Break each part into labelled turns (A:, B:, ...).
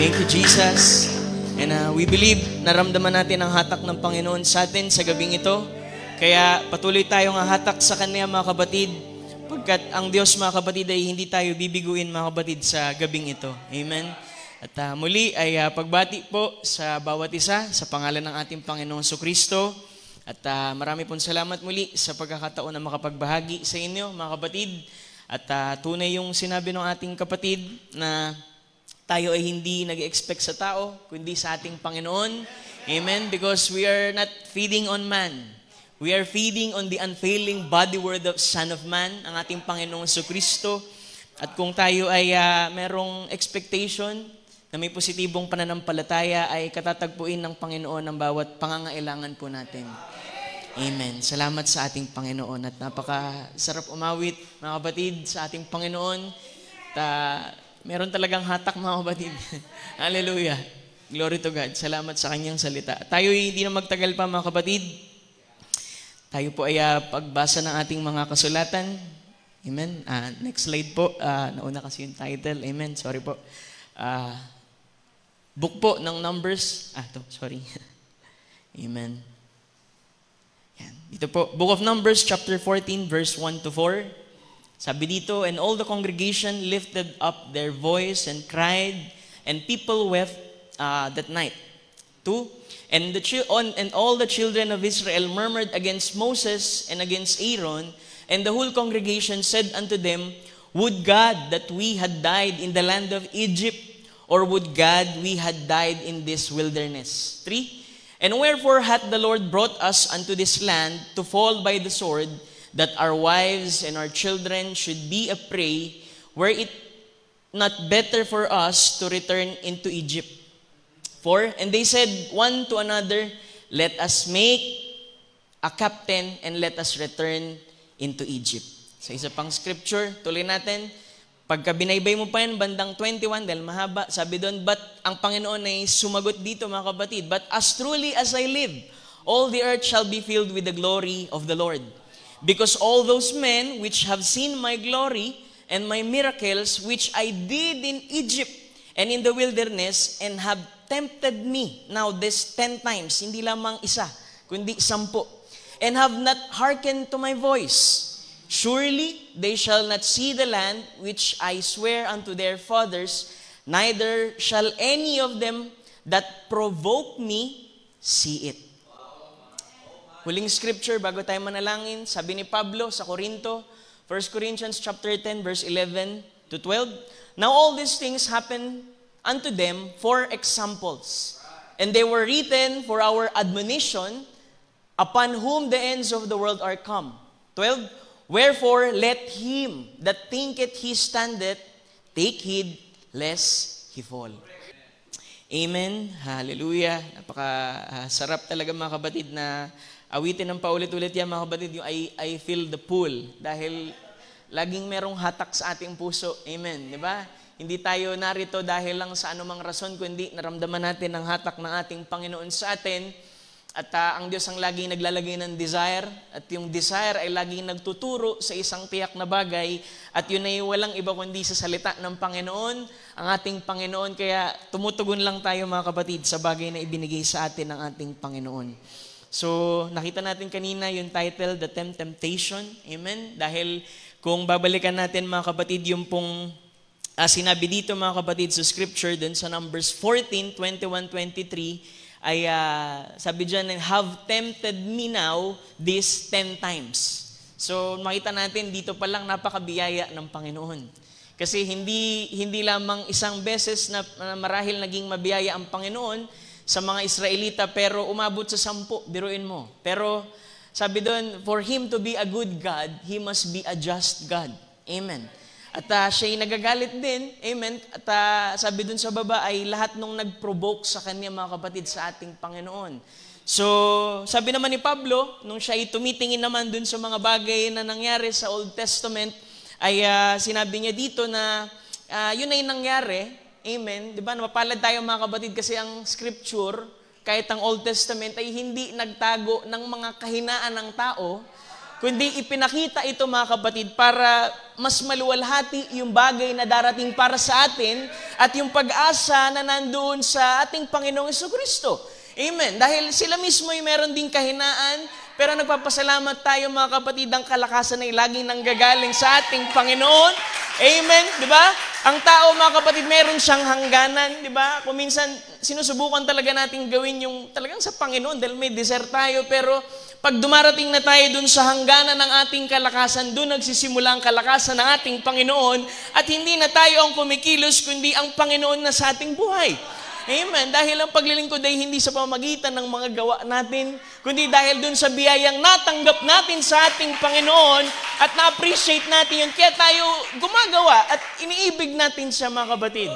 A: Thank you, Jesus. And we believe, naramdaman natin ang hatak ng Panginoon sa atin sa gabing ito. Kaya patuloy tayong hatak sa Kanya, mga kapatid, pagkat ang Diyos, mga kapatid, ay hindi tayo bibiguin, mga kapatid, sa gabing ito. Amen. At muli ay pagbati po sa bawat isa sa pangalan ng ating Panginoong Kristo. At marami pong salamat muli sa pagkakataon na makapagbahagi sa inyo, mga kapatid. At tunay yung sinabi ng ating kapatid na tayo ay hindi nag-expect sa tao, kundi sa ating Panginoon. Amen? Because we are not feeding on man. We are feeding on the unfailing body word of Son of Man, ang ating Panginoong Kristo. At kung tayo ay merong expectation na may positibong pananampalataya, ay katatagpuin ng Panginoon ang bawat pangangailangan po natin. Amen. Salamat sa ating Panginoon. At napakasarap umawit, mga kapatid, sa ating Panginoon. Meron talagang hatak, mga kapatid. Hallelujah. Glory to God. Salamat sa kanyang salita. Tayo hindi na magtagal pa, mga kapatid. Tayo po ay pagbasa ng ating mga kasulatan. Amen. Next slide po. Nauna kasi yung title. Amen. Sorry po. Book po ng Numbers. Sorry. Amen. Yan. Ito po. Book of Numbers, chapter 14, verse 1 to 4. Sabi dito, and all the congregation lifted up their voice and cried, and people wept that night. 2. And all the children of Israel murmured against Moses and against Aaron, and the whole congregation said unto them, would God that we had died in the land of Egypt, or would God we had died in this wilderness? 3. And wherefore hath the Lord brought us unto this land to fall by the sword, that our wives and our children should be a prey, were it not better for us to return into Egypt? 4. And they said one to another, let us make a captain and let us return into Egypt. Sa isa pang scripture, tuloy natin. Pagka binaybay mo pa yan, bandang 21, dahil mahaba, sabi doon, but ang Panginoon ay sumagot dito, mga kapatid, but as truly as I live, all the earth shall be filled with the glory of the Lord. Because all those men which have seen my glory and my miracles which I did in Egypt and in the wilderness, and have tempted me, now this 10 times, hindi lamang isa, kundi 10, and have not hearkened to my voice, surely they shall not see the land which I swear unto their fathers, neither shall any of them that provoke me see it. Huling scripture, bago tayo manalangin, sabi ni Pablo sa Corinto, 1 Corinthians chapter 10, verse 11 to 12, now all these things happen unto them for examples, and they were written for our admonition, upon whom the ends of the world are come. 12, wherefore let him that thinketh he standeth take heed lest he fall. Amen. Hallelujah. Napakasarap talaga, mga kapatid, na awitin ng paulit-ulit yan, mga kapatid, yung I feel the pull. Dahil laging merong hatak sa ating puso. Amen. Di ba? Hindi tayo narito dahil lang sa anumang rason, kundi naramdaman natin ang hatak ng ating Panginoon sa atin. At ang Diyos ang laging naglalagay ng desire. At yung desire ay laging nagtuturo sa isang tiyak na bagay. At yun ay walang iba kundi sa salita ng Panginoon, ang ating Panginoon. Kaya tumutugon lang tayo, mga kapatid, sa bagay na ibinigay sa atin ng ating Panginoon. So, nakita natin kanina yung title, The Temptation. Amen? Dahil kung babalikan natin, mga kapatid, yung pong sinabi dito, mga kapatid, sa scripture, dun sa Numbers 14, 21, 23, ay sabi dyan, have tempted me now these 10 times. So, makita natin, dito pa lang napakabiyaya ng Panginoon. Kasi hindi lamang isang beses na marahil naging mabiyaya ang Panginoon sa mga Israelita, pero umabot sa 10, biruin mo. Pero sabi doon, for Him to be a good God, He must be a just God. Amen. At siya'y nagagalit din. Amen. At sabi doon sa baba ay lahat nung nag-provoke sa Kanya, mga kapatid, sa ating Panginoon. So, sabi naman ni Pablo, nung siya'y tumitingin naman doon sa mga bagay na nangyari sa Old Testament, ay sinabi niya dito na yun ay nangyari. Amen. Diba? Mapalad tayo, mga kapatid, kasi ang scripture, kahit ang Old Testament, ay hindi nagtago ng mga kahinaan ng tao, kundi ipinakita ito mga kapatid para mas maluwalhati yung bagay na darating para sa atin at yung pag-asa na nandoon sa ating Panginoong Jesucristo. Amen. Dahil sila mismo ay meron ding kahinaan, pero nagpapasalamat tayo mga kapatid, ang kalakasan ay laging nanggagaling sa ating Panginoon. Amen. Di ba? Ang tao mga kapatid, meron siyang hangganan. Di ba? Kung minsan sinusubukan talaga natin gawin yung talagang sa Panginoon dahil may desire tayo, pero pag dumarating na tayo dun sa hangganan ng ating kalakasan, dun nagsisimula ang kalakasan ng ating Panginoon at hindi na tayo ang kumikilos, kundi ang Panginoon na sa ating buhay. Amen. Dahil ang paglilingkod ay hindi sa pamamagitan ng mga gawa natin, kundi dahil dun sa biyayang natanggap natin sa ating Panginoon at na-appreciate natin yun. Kaya tayo gumagawa at iniibig natin siya mga kapatid.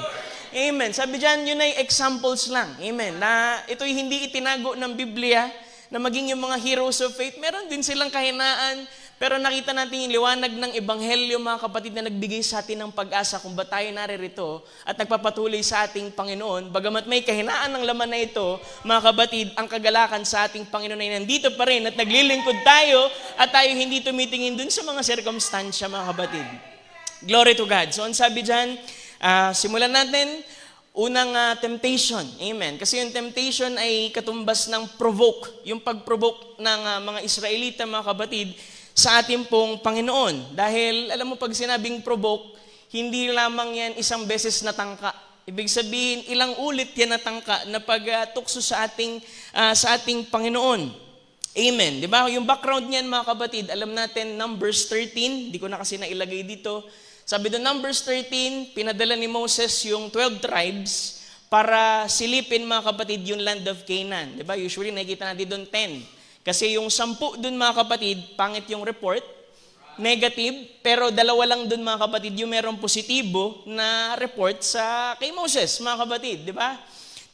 A: Amen. Sabi dyan, yun ay examples lang. Amen. Na ito'y hindi itinago ng Biblia, na maging yung mga heroes of faith, meron din silang kahinaan, pero nakita natin yung liwanag ng Ebanghelyo, mga kapatid, na nagbigay sa atin ng pag-asa kung ba tayo naririto at nagpapatuloy sa ating Panginoon. Bagamat may kahinaan ng laman na ito, mga kapatid, ang kagalakan sa ating Panginoon ay nandito pa rin at naglilingkod tayo at tayo hindi tumitingin dun sa mga sirkumstansya, mga kapatid. Glory to God. So, ang sabi dyan, simulan natin. Unang temptation. Amen. Kasi yung temptation ay katumbas ng provoke. Yung pag-provoke ng mga Israelita, mga kapatid, sa ating pong Panginoon. Dahil, alam mo, pag sinabing provoke, hindi lamang yan isang beses natangka. Ibig sabihin, ilang ulit yan natangka na pagtukso sa ating Panginoon. Amen. Di ba? Yung background niyan, mga kapatid, alam natin, Numbers 13, di ko na kasi nailagay dito. Sabi doon, Numbers 13, pinadala ni Moses yung 12 tribes para silipin, mga kapatid, yung land of Canaan. Diba? Usually, nakikita natin doon 10. Kasi yung 10 doon, mga kapatid, pangit yung report, negative, pero 2 lang doon, mga kapatid, yung merong positibo na report kay Moses, mga kapatid. Diba?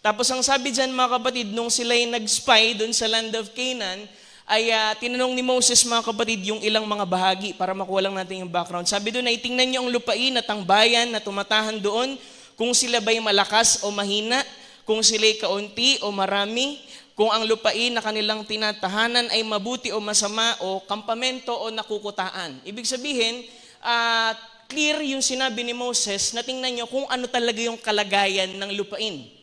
A: Tapos ang sabi dyan, mga kapatid, nung sila'y nag-spy doon sa land of Canaan, ay tinanong ni Moses, mga kapatid, yung ilang mga bahagi para makuha lang natin yung background. Sabi doon ay tingnan niyo ang lupain at ang bayan na tumatahan doon, kung sila ba'y malakas o mahina, kung sila'y kaunti o marami, kung ang lupain na kanilang tinatahanan ay mabuti o masama o kampamento o nakukutaan. Ibig sabihin, clear yung sinabi ni Moses na tingnan niyo kung ano talaga yung kalagayan ng lupain.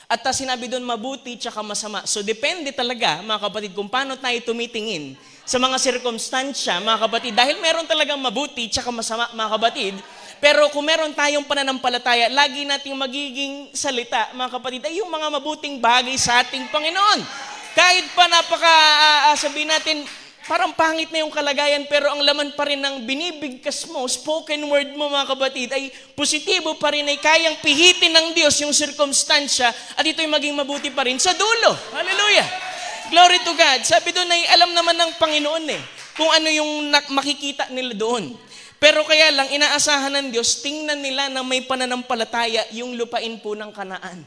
A: At sinabi doon, mabuti tsaka masama. So, depende talaga, mga kapatid, kung paano tayo tumitingin sa mga sirkumstansya, mga kapatid. Dahil meron talagang mabuti tsaka masama, mga kapatid. Pero kung meron tayong pananampalataya, lagi nating magiging salita, mga kapatid, ay yung mga mabuting bagay sa ating Panginoon. Kahit pa sabihin natin, parang pangit na yung kalagayan, pero ang laman pa rin ng binibigkas mo, spoken word mo, mga kapatid, ay positibo pa rin, ay kayang pihitin ng Diyos yung sirkumstansya at ito'y maging mabuti pa rin sa dulo. Hallelujah! Glory to God. Sabi doon ay alam naman ng Panginoon kung ano yung makikita nila doon. Pero kaya lang, inaasahan ng Diyos, tingnan nila na may pananampalataya yung lupain po ng Kanaan.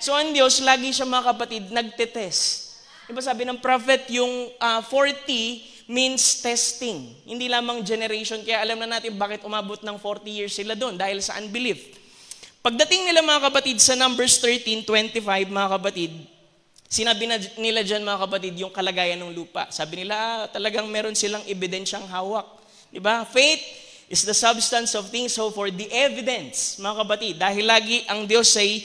A: So ang Diyos, lagi siya, mga kapatid, nagtetest. Diba sabi ng prophet, yung 40 means testing. Hindi lamang generation, kaya alam na natin bakit umabot ng 40 years sila doon, dahil sa unbelief. Pagdating nila, mga kapatid, sa Numbers 13:25, mga kapatid, sinabi nila dyan, mga kapatid, yung kalagayan ng lupa. Sabi nila, talagang meron silang ebidensyang hawak. Diba? Faith is the substance of things, so for the evidence, mga kapatid, dahil lagi ang Diyos ay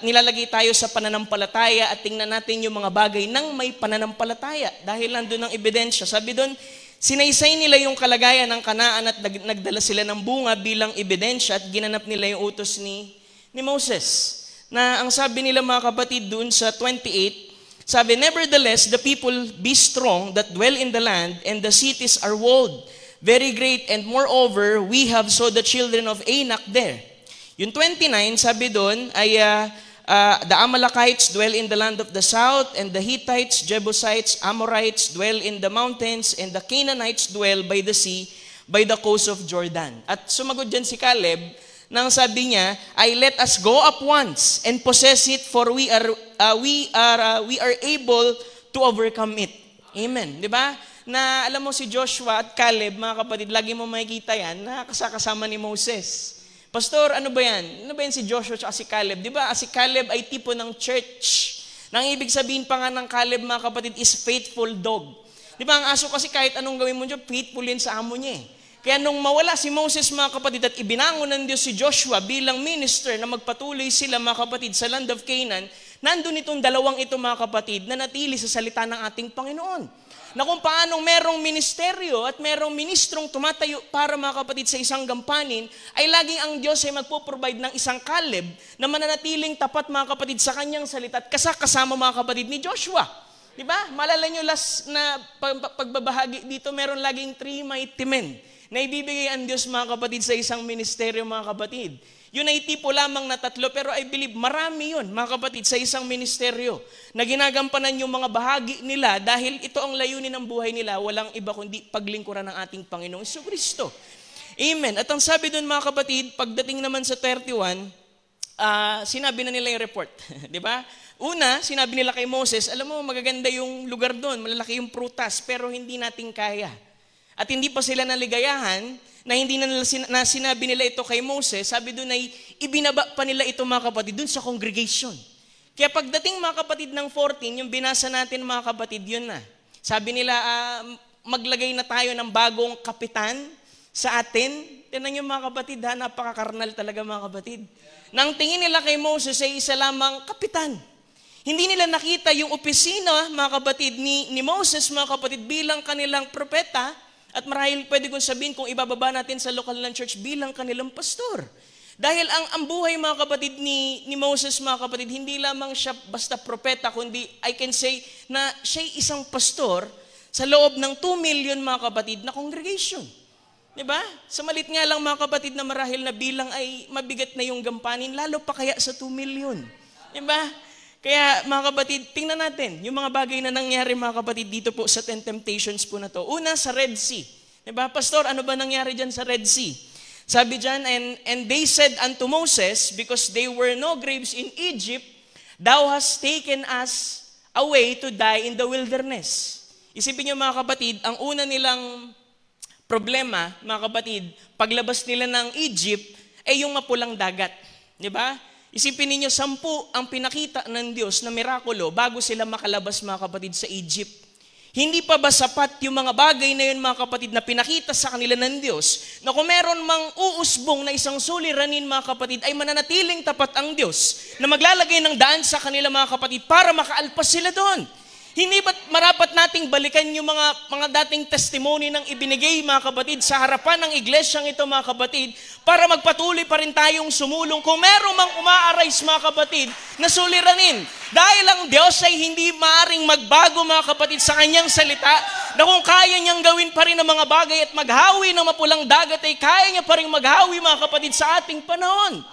A: nilalagay tayo sa pananampalataya at tingnan natin yung mga bagay ng may pananampalataya dahil nandun ang ebidensya. Sabi doon, sinaysay nila yung kalagayan ng Kanaan at nagdala sila ng bunga bilang ebidensya at ginanap nila yung utos ni Moses. Na ang sabi nila, mga kapatid, doon sa 28, sabi, nevertheless, the people be strong that dwell in the land, and the cities are walled, very great, and moreover, we have saw the children of Anak there. Yung 29, sabi doon, ay the Amalekites dwell in the land of the south, and the Hittites, Jebusites, Amorites dwell in the mountains, and the Canaanites dwell by the sea, by the coast of Jordan. At sumagot dyan si Caleb, nang sabi niya, ay let us go up once and possess it, for we are able to overcome it. Amen. Di ba? Na alam mo si Joshua at Caleb, mga kapatid, lagi mo makikita yan na kasama ni Moses. Pastor, ano ba yan? Ano ba yan si Joshua at si Caleb? Di ba? Si Caleb ay tipo ng church. Nang ibig sabihin pa nga ng Caleb, mga kapatid, is faithful dog.
B: Di ba, ang aso kasi kahit anong gawin mo dyan, faithful yan sa amo niya eh. Kaya nung mawala si Moses, mga kapatid, at ibinangon ng Diyos si Joshua bilang minister na magpatuloy sila, mga kapatid, sa land of Canaan, nandun itong dalawang ito, mga kapatid, na natili sa salita ng ating Panginoon. Na kung paanong merong ministeryo at merong ministrong tumatayo para, mga kapatid, sa isang gampanin, ay laging ang Diyos ay magpo-provide ng isang Caleb na mananatiling tapat, mga kapatid, sa kanyang salita at kasama, mga kapatid, ni Joshua. Diba? Malala nyo last na pagbabahagi dito, meron laging 3 mighty men na ibibigay ang Diyos, mga kapatid, sa isang ministeryo, mga kapatid. Yun ay tipo lamang na 3, pero I believe marami yun, mga kapatid, sa isang ministeryo na ginagampanan yung mga bahagi nila dahil ito ang layunin ng buhay nila, walang iba kundi paglingkuran ng ating Panginoong Jesucristo. Amen. At ang sabi doon, mga kapatid, pagdating naman sa 31, sinabi na nila yung report. Di ba? Una, sinabi nila kay Moses, alam mo, magaganda yung lugar doon, malalaki yung prutas, pero hindi natin kaya. At hindi pa sila naligayahan na hindi na sinabi nila ito kay Moses, sabi doon ay ibinaba pa nila ito, mga kapatid, doon sa congregation. Kaya pagdating, mga kapatid, ng 14, yung binasa natin, mga kapatid, yun na. Sabi nila, maglagay na tayo ng bagong kapitan sa atin. Tingnan niyo, mga kapatid, napakakarnal talaga, mga kapatid. Nang tingin nila kay Moses ay isa lamang kapitan. Hindi nila nakita yung opisina, mga kapatid, ni Moses, mga kapatid, bilang kanilang propeta. At marahil pwede kong sabihin kung ibababa natin sa local ng church bilang kanilang pastor. Dahil ang buhay, mga kapatid, ni Moses, mga kapatid, hindi lamang siya basta propeta, kundi I can say na siya isang pastor sa loob ng 2 million, mga kapatid, na congregation. Diba? Sa malit nga lang, mga kapatid, na marahil na bilang ay mabigat na yung gampanin, lalo pa kaya sa 2 million. Diba? Kaya, mga kapatid, tingnan natin yung mga bagay na nangyari, mga kapatid, dito po sa 10 temptations po na to. Una, sa Red Sea. Diba? Pastor, ano ba nangyari dyan sa Red Sea? Sabi dyan, and they said unto Moses, because there were no graves in Egypt, thou hast taken us away to die in the wilderness. Isipin niyo, mga kapatid, ang una nilang problema, mga kapatid, paglabas nila ng Egypt, ay yung mapulang dagat. Diba? Isipin ninyo, 10 ang pinakita ng Diyos na mirakulo bago sila makalabas, mga kapatid, sa Egypt. Hindi pa ba sapat yung mga bagay na yun, mga kapatid, na pinakita sa kanila ng Diyos, na kung meron mang uusbong na isang suliranin, mga kapatid, ay mananatiling tapat ang Diyos na maglalagay ng daan sa kanila, mga kapatid, para makaalpas sila doon? Hindi ba't marapat nating balikan yung mga dating testimony ng ibinigay, mga kapatid, sa harapan ng iglesyang ito, mga kapatid, para magpatuloy pa rin tayong sumulong kung meron mang umaarise, mga kapatid, na suliranin. Dahil ang Diyos ay hindi maaring magbago, mga kapatid, sa kanyang salita, na kung kaya niyang gawin pa rin ang mga bagay at maghawi ng mapulang dagat, ay kaya niya pa rin maghawi, mga kapatid, sa ating panahon.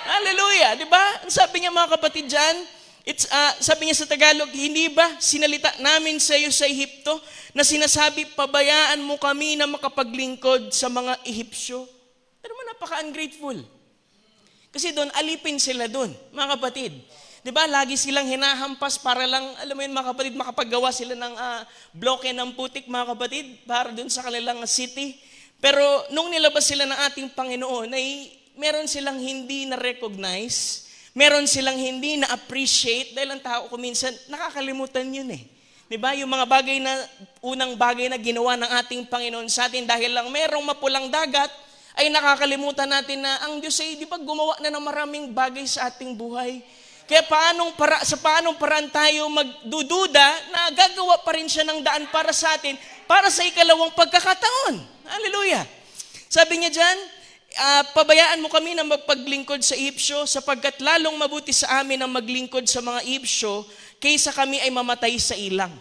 B: Hallelujah! Diba? Ang sabi niya, mga kapatid, dyan, sabi niya sa Tagalog, hindi ba sinalita namin sa iyo sa Ehipto na sinasabi, pabayaan mo kami na makapaglingkod sa mga Ehipsyo? Pero napaka-ungrateful. Kasi doon, alipin sila doon, mga kapatid. Diba, lagi silang hinahampas para lang, alam mo yun, mga kapatid, makapaggawa sila ng bloke ng putik, mga kapatid, para doon sa kanilang city. Pero nung nilabas sila ng ating Panginoon, ay meron silang hindi na-recognize, meron silang hindi na-appreciate dahil ang tao ko minsan nakakalimutan yun eh. Diba? Yung mga bagay na, unang bagay na ginawa ng ating Panginoon sa atin dahil lang merong mapulang dagat, ay nakakalimutan natin na ang Diyos ay di ba gumawa na ng maraming bagay sa ating buhay. Kaya sa paanong paraan tayo magdududa na gagawa pa rin siya ng daan para sa atin, para sa ikalawang pagkakataon. Hallelujah! Sabi niya dyan, pabayaan mo kami na magpaglingkod sa Ehipsyo sapagkat lalong mabuti sa amin ang maglingkod sa mga Ehipsyo kaysa kami ay mamatay sa ilang.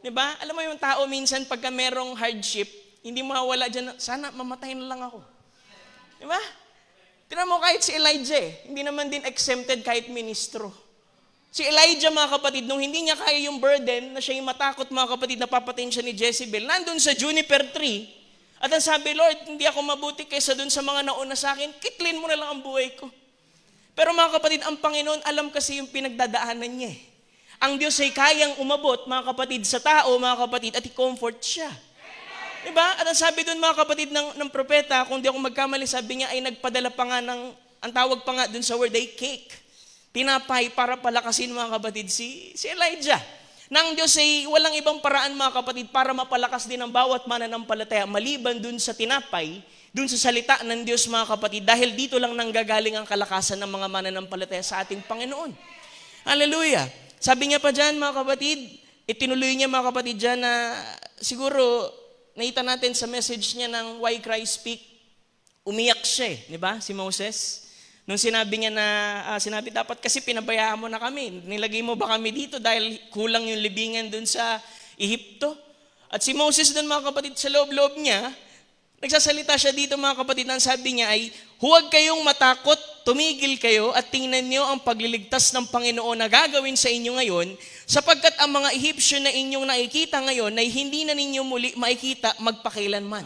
B: Diba? Alam mo yung tao minsan pagka merong hardship, hindi mawala dyan, sana mamatay na lang ako. Diba? Tignan mo kahit si Elijah, hindi naman din exempted kahit ministro. Si Elijah, mga kapatid, nung hindi niya kaya yung burden, na siya yung matakot, mga kapatid, na papatayin siya ni Jezebel, nandun sa juniper tree, at ang sabi, Lord, hindi ako mabuti kaysa dun sa mga nauna sa akin, kitlin mo na lang ang buhay ko. Pero mga kapatid, ang Panginoon, alam kasi yung pinagdadaanan niya. Ang Diyos ay kayang umabot, mga kapatid, sa tao, mga kapatid, at i-comfort siya. Diba? At ang sabi dun, mga kapatid, ng propeta, kung di ako magkamali, sabi niya, ay nagpadala pa nga ng, ang tawag pa nga dun sa word ay cake. Tinapay para palakasin, mga kapatid, si Elijah. Na ang Diyos ay walang ibang paraan mga kapatid para mapalakas din ang bawat mananampalataya maliban dun sa tinapay, dun sa salita ng Diyos mga kapatid, dahil dito lang nanggagaling ang kalakasan ng mga mananampalataya sa ating Panginoon. Hallelujah! Sabi niya pa dyan mga kapatid, itinuloy niya mga kapatid dyan na siguro nakita natin sa message niya ng Why Christ Speak, umiyak siya di ba, si Moses? Nung sinabi niya na, sinabi dapat kasi pinabayaan mo na kami, nilagay mo ba kami dito dahil kulang yung libingan dun sa Ehipto? At si Moses dun mga kapatid, sa loob-loob niya, nagsasalita siya dito mga kapatid, ang sabi niya ay, huwag kayong matakot, tumigil kayo at tingnan niyo ang pagliligtas ng Panginoon na gagawin sa inyo ngayon, sapagkat ang mga Egyptian na inyong nakikita ngayon ay hindi na ninyo muli makikita magpakailanman.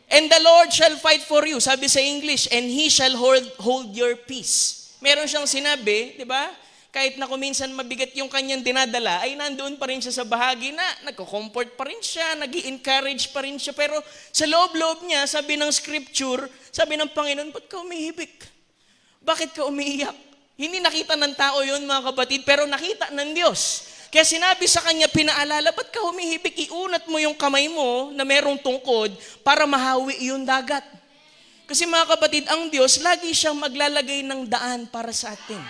B: And the Lord shall fight for you, sabi sa English, and He shall hold your peace. Meron siyang sinabi, di ba? Kahit na kuminsan mabigat yung kanyang dinadala, ay nandoon pa rin siya sa bahagi na nagko-comfort pa rin siya, nag-i-encourage pa rin siya. Pero sa loob-loob niya, sabi ng scripture, sabi ng Panginoon, ba't ka umihibik? Bakit ka umiiyak? Hindi nakita ng tao yun mga kapatid, pero nakita ng Diyos. Kaya sinabi sa kanya, pinaalala, ba't ka humihibik? Iunat mo yung kamay mo na merong tungkod para mahawi yung dagat. Kasi mga kapatid, ang Diyos, lagi siyang maglalagay ng daan para sa atin.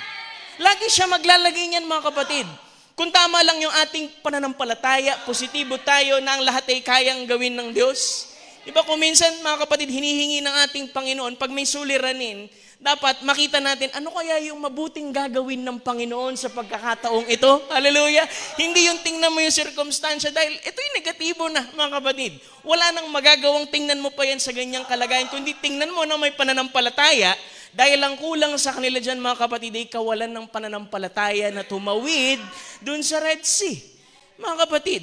B: Lagi siya maglalagay niyan mga kapatid. Kung tama lang yung ating pananampalataya, positibo tayo na ang lahat ay kayang gawin ng Diyos. Diba kung minsan mga kapatid, hinihingi ng ating Panginoon, pag may suliranin, dapat makita natin, ano kaya yung mabuting gagawin ng Panginoon sa pagkakataong ito? Hallelujah! Hindi yung tingnan mo yung circumstansya dahil ito'y negatibo na, mga kapatid. Wala nang magagawang tingnan mo pa yan sa ganyang kalagayan, kundi tingnan mo na may pananampalataya dahil ang kulang sa kanila dyan, mga kapatid, ay kawalan ng pananampalataya na tumawid dun sa Red Sea. Mga kapatid,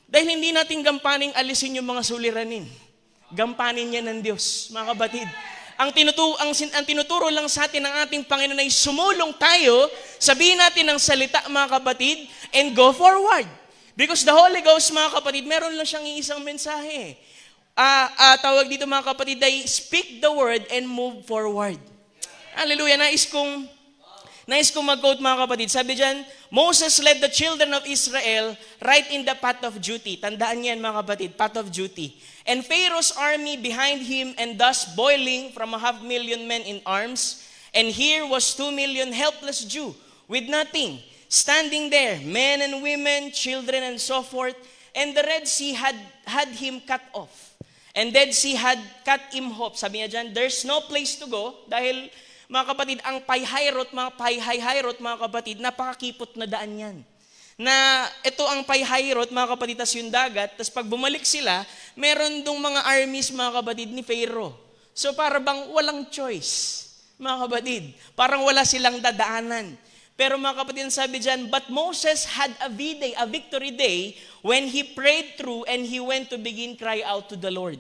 B: dahil hindi natin gampaning alisin yung mga suliranin. Gampanin niya ng Diyos, mga kapatid. Ang tinuturo lang sa atin ng ating Panginoon ay sumulong tayo, sabihin natin ang salita mga kapatid, and go forward. Because the Holy Ghost mga kapatid, meron lang siyang isang mensahe. Tawag dito mga kapatid ay speak the word and move forward. Hallelujah. Nais kong mag-quote mga kapatid. Sabi dyan, Moses led the children of Israel right in the path of duty. Tandaan niyan mga kapatid, path of duty. And Pharaoh's army behind him and thus boiling from 500,000 men in arms. And here was 2 million helpless Jew with nothing, standing there, men and women, children and so forth. And the Red Sea had him cut off. And Dead Sea had cut him off. Sabi niya dyan, there's no place to go dahil mga kapatid, ang Payhairot, mga kapatid, napakakipot na daan yan. Na ito ang Payhairot, mga kapatid, tas yung dagat, tas pag bumalik sila, meron dong mga armies, mga kapatid, ni Pharaoh. So para bang walang choice, mga kapatid. Parang wala silang dadaanan. Pero mga kapatid, sabi dyan, but Moses had a V-day, a victory day, when he prayed through and he went to begin cry out to the Lord.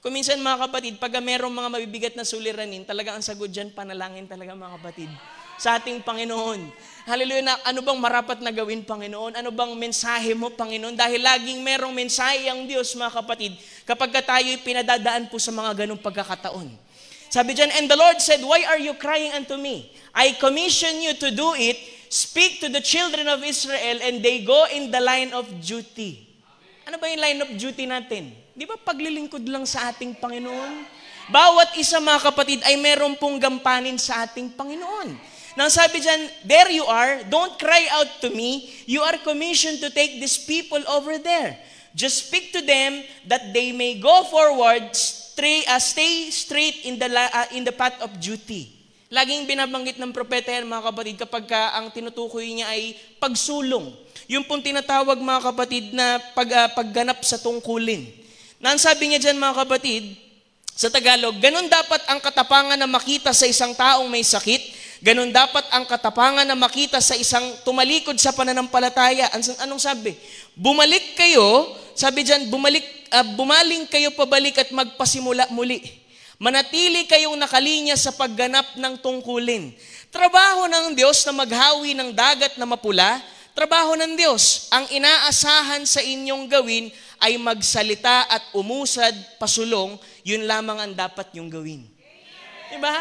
B: Kung minsan mga kapatid, pag merong mga mabibigat na suliranin, talaga ang sagot dyan, panalangin talaga mga kapatid. Sa ating Panginoon. Hallelujah na, ano bang marapat na gawin, Panginoon? Ano bang mensahe mo, Panginoon? Dahil laging merong mensahe ang Diyos, mga kapatid, kapag tayo'y pinadadaan po sa mga ganong pagkakataon. Sabi dyan, and the Lord said, why are you crying unto me? I commission you to do it. Speak to the children of Israel and they go in the line of duty. Ano ba yung line of duty natin? Di ba paglilingkod lang sa ating Panginoon? Bawat isa mga kapatid ay meron pong gampanin sa ating Panginoon. Nang sabi dyan, there you are, don't cry out to me, you are commissioned to take these people over there. Just speak to them that they may go forward, stay straight in the path of duty. Laging binabanggit ng propeta yan mga kapatid kapag ang tinutukoy niya ay pagsulong. Yung pong tinatawag mga kapatid na pagganap sa tungkulin. Nang sabi niya dyan mga kapatid, sa Tagalog, ganun dapat ang katapangan na makita sa isang taong may sakit, ganun dapat ang katapangan na makita sa isang tumalikod sa pananampalataya. Anong sabi? Bumalik kayo, sabi dyan, bumaling kayo pabalik at magpasimula muli. Manatili kayong nakalinya sa pagganap ng tungkulin. Trabaho ng Diyos na maghawi ng dagat na mapula, trabaho ng Diyos. Ang inaasahan sa inyong gawin ay magsalita at umusad, pasulong, yun lamang ang dapat yung gawin. Diba?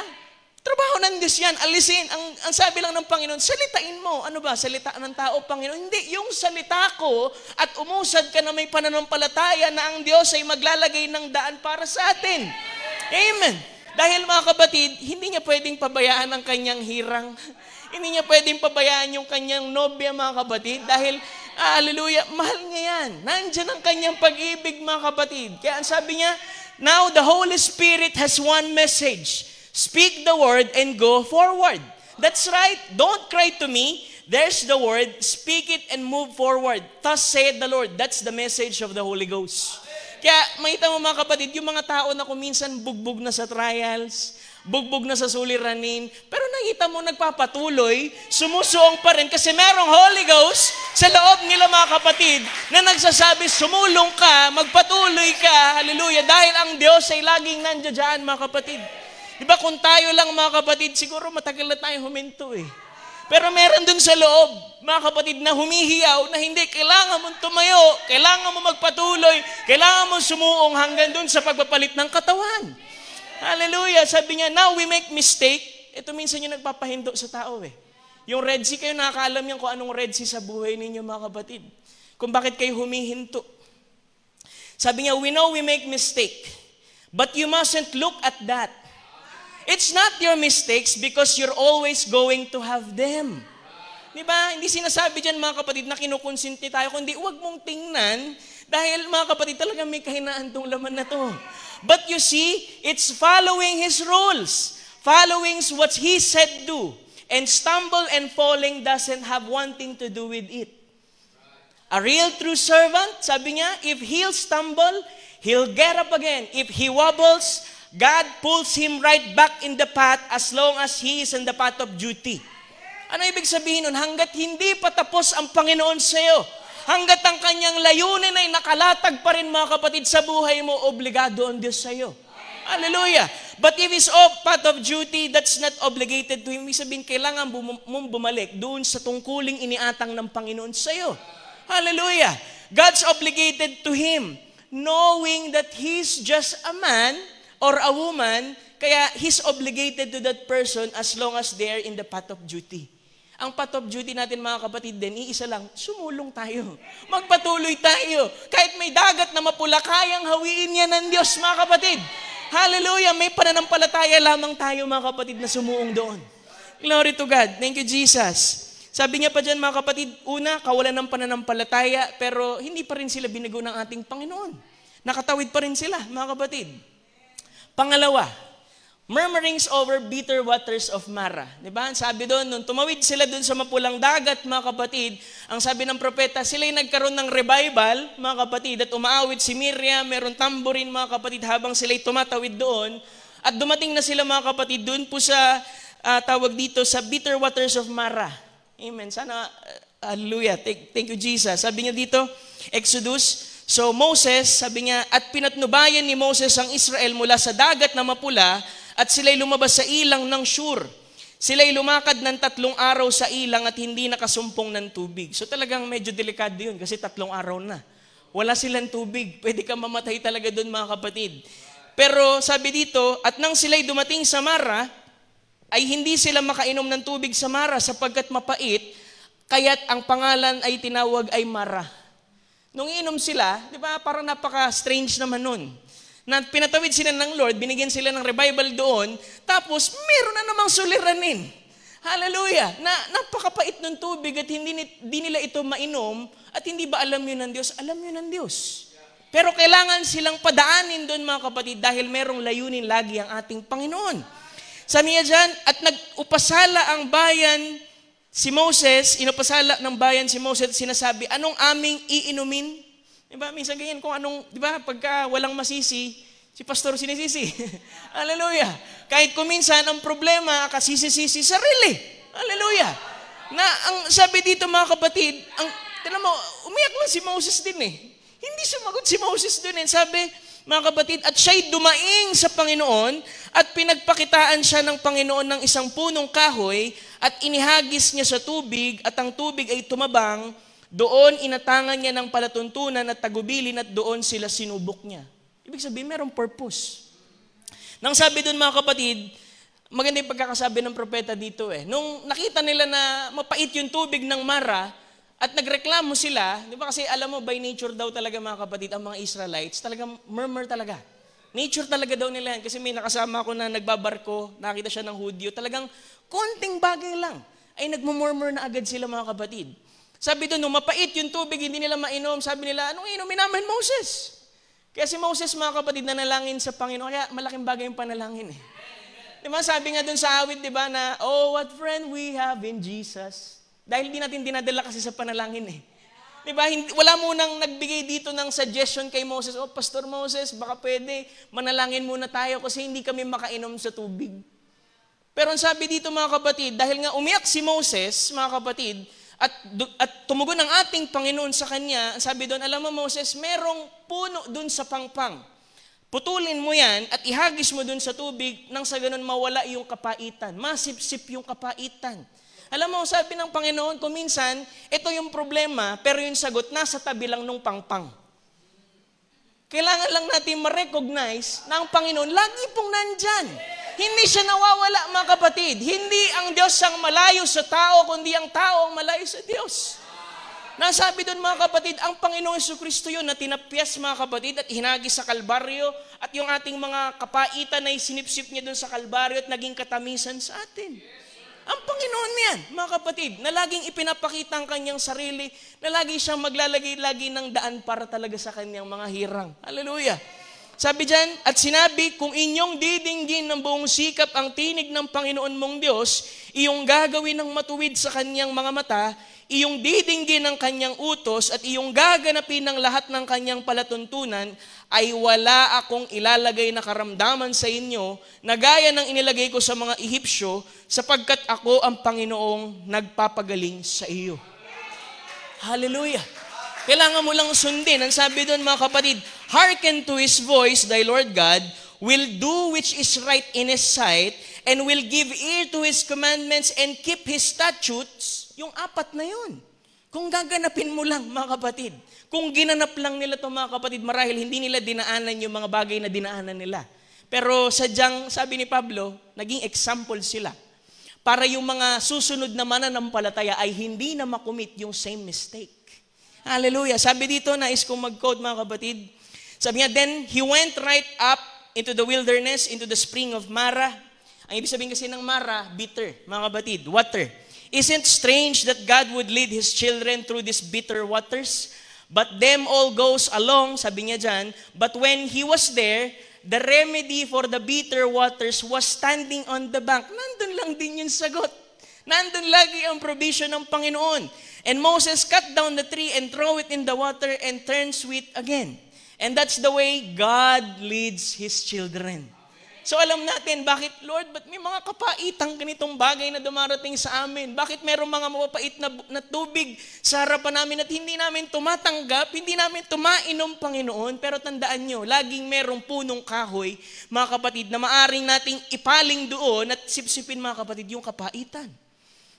B: Trabaho ng Diyos yan. Alisin. Ang sabi lang ng Panginoon, salitain mo. Ano ba? Salita ng tao, Panginoon? Hindi. Yung salita ko at umusad ka na may pananampalataya na ang Diyos ay maglalagay ng daan para sa atin. Amen. Dahil mga kapatid, hindi niya pwedeng pabayaan ang kanyang hirang. Hindi niya pwedeng pabayaan yung kanyang nobya, mga kapatid. Dahil, hallelujah, mahal niya yan. Nandyan ang kanyang pag-ibig, mga kapatid. Kaya ang sabi niya, now the Holy Spirit has one message. Speak the word and go forward. That's right. Don't cry to me. There's the word. Speak it and move forward. Thus saith the Lord. That's the message of the Holy Ghost. Kaya makita mo mga kapatid, yung mga tao na kuminsan bugbog na sa trials, bugbog na sa suliranin, pero nakita mo nagpapatuloy, sumusuong pa rin kasi merong Holy Ghost sa loob nila mga kapatid na nagsasabi, sumulong ka, magpatuloy ka, hallelujah, dahil ang Diyos ay laging nandiyan mga kapatid. Diba kung tayo lang mga kapatid, siguro matagal na tayo huminto eh. Pero meron dun sa loob, mga kapatid, na humihiyaw na hindi, kailangan mong tumayo, kailangan mo magpatuloy, kailangan mong sumuong hanggang dun sa pagpapalit ng katawan. Hallelujah! Sabi niya, now we make mistake. Ito minsan yung nagpapahindo sa tao eh. Yung Red Sea, kayo nakakaalam yan kung anong Red Sea sa buhay ninyo mga kapatid. Kung bakit kayo humihinto. Sabi niya, we know we make mistake, but you mustn't look at that. It's not your mistakes because you're always going to have them. Diba? Hindi sinasabi dyan mga kapatid na kinukonsinti tayo, kundi huwag mong tingnan dahil mga kapatid talaga may kahinaan tong laman na to. But you see, it's following His rules. Following what He said do. And stumble and falling doesn't have one thing to do with it. A real true servant, sabi niya, if he'll stumble, he'll get up again. If he wobbles, God pulls him right back in the path as long as he is in the path of duty. Ano ibig sabihin nun? Hanggat hindi pa tapos ang Panginoon sa iyo, hanggat ang kanyang layunin ay nakalatag pa rin mga kapatid sa buhay mo, obligado ang Diyos sa iyo. Hallelujah. But if it's off path of duty, that's not obligated to Him. Ibig sabihin, kailangan mong bumalik doon sa tungkuling iniatang ng Panginoon sa iyo. Hallelujah. God's obligated to him, knowing that he's just a man or a woman, kaya he's obligated to that person as long as they're in the path of duty. Ang path of duty natin mga kapatid din, iisa lang, sumulong tayo. Magpatuloy tayo. Kahit may dagat na mapula, kayang hawiin yan ng Diyos mga kapatid. Hallelujah! May pananampalataya lamang tayo mga kapatid na sumuong doon. Glory to God. Thank you, Jesus. Sabi niya pa dyan mga kapatid, una, kawalan ng pananampalataya, pero hindi pa rin sila binago ng ating Panginoon. Nakatawid pa rin sila mga kapatid. Pangalawa, murmurings over bitter waters of Mara. Diba? Sabi doon, nung tumawid sila doon sa mapulang dagat, mga kapatid, ang sabi ng propeta, sila'y nagkaroon ng revival, mga kapatid, at umaawit si Miriam, meron tamborin, mga kapatid, habang sila'y tumatawid doon. At dumating na sila, mga kapatid, doon po sa, tawag dito, sa bitter waters of Mara. Amen. Sana, hallelujah. Thank you, Jesus. Sabi niya dito, Exodus, so Moses, sabi niya, at pinatnubayan ni Moses ang Israel mula sa dagat na mapula at sila'y lumabas sa ilang ng Shur. Sila'y lumakad ng 3 araw sa ilang at hindi nakasumpong ng tubig. So talagang medyo delikado yun kasi 3 araw na. Wala silang tubig. Pwede kang mamatay talaga doon mga kapatid. Pero sabi dito, at nang sila'y dumating sa Mara, ay hindi sila makainom ng tubig sa Mara sapagkat mapait, kaya't ang pangalan ay tinawag ay Mara. Nung inom sila, di ba, parang napaka-strange naman nun. Na pinatawid sila ng Lord, binigyan sila ng revival doon, tapos meron na namang suliranin. Hallelujah! Na napakapait ng tubig at hindi nila ito mainom at hindi ba alam yun ng Diyos? Alam yun ng Diyos. Pero kailangan silang padaanin doon mga kapatid dahil merong layunin lagi ang ating Panginoon. Sabi niya dyan, at nag-upasala ang bayan si Moses, inupasala ng bayan si Moses at sinasabi, anong aming iinumin? Diba? Minsan ganyan kung anong, diba? Pagka walang masisi, si pastor sinisisi. Hallelujah. Kahit kuminsan ang problema, kasisi-sisi sarili. Hallelujah. Na ang sabi dito mga kapatid, tignan mo, umiyak lang si Moses din eh. Hindi sumagot si Moses din eh. Sabi, mga kapatid, at siya'y dumaing sa Panginoon at pinagpakitaan siya ng Panginoon ng isang punong kahoy at inihagis niya sa tubig at ang tubig ay tumabang, doon inatangan niya ng palatuntunan at tagubilin at doon sila sinubok niya. Ibig sabihin, merong purpose. Nang sabi doon mga kapatid, maganda yung pagkakasabi ng propeta dito eh. Nung nakita nila na mapait yung tubig ng Mara at nagreklamo sila, di ba kasi alam mo, by nature daw talaga mga kapatid, ang mga Israelites, talagang murmur talaga. Nature talaga daw nila yan. Kasi may nakasama ko na nagbabarko, nakita siya ng Hudyo, talagang konting bagay lang ay nagmumurmur na agad sila mga kapatid. Sabi doon, nung mapait yung tubig, hindi nila mainom, sabi nila, anong inumin namin, Moses? Kaya si Moses, mga kapatid, nanalangin sa Panginoon, kaya malaking bagay yung panalangin eh. Di ba, sabi nga doon sa awit, di ba, na, oh, what friend we have in Jesus. Dahil hindi natin dinadala kasi sa panalangin eh. Di ba, wala munang nagbigay dito ng suggestion kay Moses, oh, Pastor Moses, baka pwede, manalangin muna tayo kasi hindi kami makainom sa tubig. Pero ang sabi dito mga kapatid, dahil nga umiyak si Moses, mga kapatid, at tumugon ang ating Panginoon sa kanya, sabi doon, alam mo Moses, merong puno doon sa pangpang. Putulin mo yan at ihagis mo doon sa tubig nang sa ganun mawala yung kapaitan. Masipsip yung kapaitan. Alam mo, sabi ng Panginoon, kuminsan, ito yung problema, pero yung sagot, nasa tabi lang nung pangpang. Kailangan lang natin ma-recognize na ang Panginoon, lagi pong nandyan. Hindi siya nawawala, mga kapatid. Hindi ang Diyos ang malayo sa tao, kundi ang tao ang malayo sa Diyos. Nasabi doon, mga kapatid, ang Panginoong Jesucristo yun na tinapyas, mga kapatid, at hinagis sa Kalbaryo, at yung ating mga kapaitan ay sinipsip niya doon sa Kalbaryo at naging katamisan sa atin. Ang Panginoon yan, mga kapatid, na laging ipinapakita ang kanyang sarili, na lagi siyang maglalagay-lagi ng daan para talaga sa kanyang mga hirang. Hallelujah! Sabi dyan, at sinabi, kung inyong didinggin ng buong sikap ang tinig ng Panginoon mong Diyos, iyong gagawin ng matuwid sa kanyang mga mata, iyong didinggin ng kanyang utos, at iyong gaganapin ng lahat ng kanyang palatuntunan, ay wala akong ilalagay na karamdaman sa inyo, na gaya ng inilagay ko sa mga Ehipsyo, sapagkat ako ang Panginoong nagpapagaling sa iyo. Hallelujah! Kailangan mo lang sundin. Ang sabi doon mga kapatid, hearken to His voice, thy Lord God, will do which is right in His sight, and will give ear to His commandments, and keep His statutes. Yung apat na yun. Kung gaganapin mo lang mga kapatid, kung ginanap lang nila ito mga kapatid, marahil hindi nila dinaanan yung mga bagay na dinaanan nila. Pero sadyang, sabi ni Pablo, naging example sila. Para yung mga susunod na mananampalataya ay hindi na makumit yung same mistake. Hallelujah. Sabi dito, nais kong mag-quote mga kapatid. Sabi niya, then he went right up into the wilderness, into the spring of Mara. Ang ibig sabihin kasi ng Mara, bitter, mga kapatid, water. Isn't strange that God would lead His children through these bitter waters? But them all goes along, sabi niya dyan, but when he was there, the remedy for the bitter waters was standing on the bank. Nandun lang din yung sagot. Nandun lagi ang provision ng Panginoon. And Moses cut down the tree and throw it in the water and turn sweet again. And that's the way God leads His children. So alam natin, bakit, Lord, ba't may mga kapaitang ganitong bagay na dumarating sa amin? Bakit mayroong mga mapapait na tubig sa harapan namin at hindi namin tumatanggap, hindi namin tumainom, Panginoon? Pero tandaan nyo, laging merong punong kahoy, mga kapatid, na maaring nating ipaling doon at sipsipin, mga kapatid, yung kapaitan.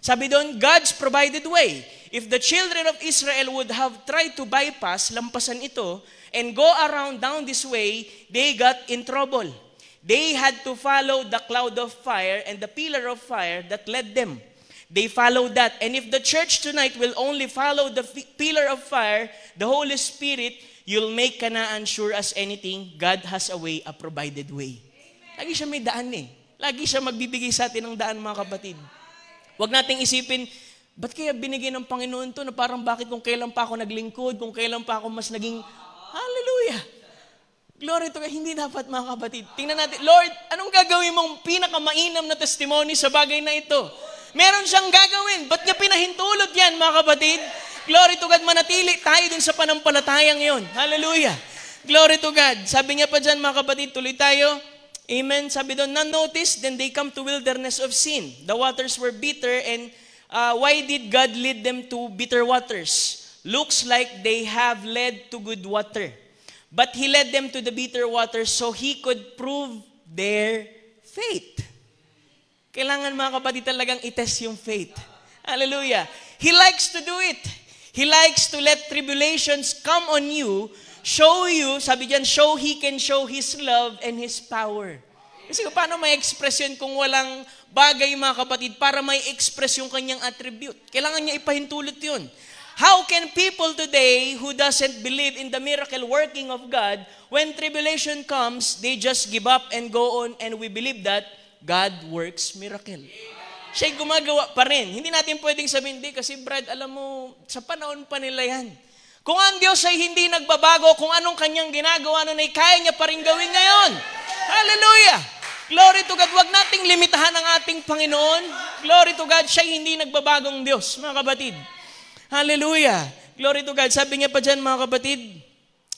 B: Sabi doon, God's provided way. If the children of Israel would have tried to bypass, lampasan ito, and go around down this way, they got in trouble. They had to follow the cloud of fire and the pillar of fire that led them. They followed that. And if the church tonight will only follow the pillar of fire, the Holy Spirit, you'll make Canaan sure as anything. God has a way, a provided way. Lagi siya may daan eh. Lagi siya magbibigay sa atin ng daan, mga kapatid. Huwag nating isipin, ba't kaya binigay ng Panginoon to na parang bakit kung kailan pa ako naglingkod, kung kailan pa ako mas naging, hallelujah! Glory to God, hindi dapat mga kapatid. Tingnan natin, Lord, anong gagawin mong pinakamainam na testimony sa bagay na ito? Meron siyang gagawin. Ba't niya pinahintulot yan, mga kapatid? Glory to God, manatili tayo dun sa panampalatayang yon. Hallelujah! Glory to God. Sabi niya pa dyan, mga kapatid, tuloy tayo. Amen. Sabi doon, notice, then they come to wilderness of sin. The waters were bitter, and why did God lead them to bitter waters? Looks like they have led to good water. But He led them to the bitter waters so He could prove their faith. Kailangan, mga kapatid, talagang itest yung faith. Hallelujah. He likes to do it. He likes to let tribulations come on you, show you, sabi dyan, He can show His love and His power. Kasi paano may express yun kung walang bagay, mga kapatid, para may express yung kanyang attribute? Kailangan niya ipahintulot yun. How can people today who doesn't believe in the miracle working of God, when tribulation comes, they just give up and go on, and we believe that God works miracle. Siya'y gumagawa pa rin. Hindi natin pwedeng sabihin, hindi, kasi Brad, alam mo, sa panahon pa nila yan. Kung ang Diyos ay hindi nagbabago, kung anong kanyang ginagawa nun ay kaya niya pa rin gawin ngayon. Hallelujah! Glory to God. Huwag nating limitahan ang ating Panginoon. Glory to God. Siya'y hindi nagbabagong Diyos, mga kapatid. Hallelujah! Glory to God. Sabi niya pa dyan, mga kapatid,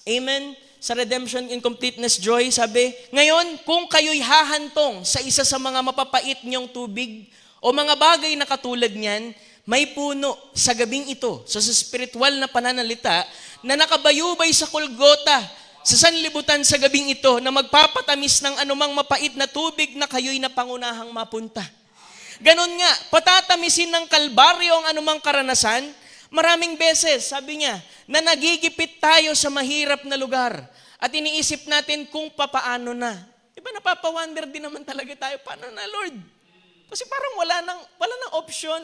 B: Amen? Sa redemption in completeness joy, sabi, ngayon, kung kayo'y hahantong sa isa sa mga mapapait niyong tubig o mga bagay na katulad niyan, may puno sa gabing ito, sa spiritual na pananalita, na nakabayubay sa Golgota, sa sanlibutan sa gabing ito, na magpapatamis ng anumang mapait na tubig na kayo'y napangunahang mapunta. Ganon nga, patatamisin ng Kalbaryo ang anumang karanasan. Maraming beses, sabi niya, na nagigipit tayo sa mahirap na lugar at iniisip natin kung papaano na. Diba napapawonder din naman talaga tayo, paano na Lord? Kasi parang wala nang option,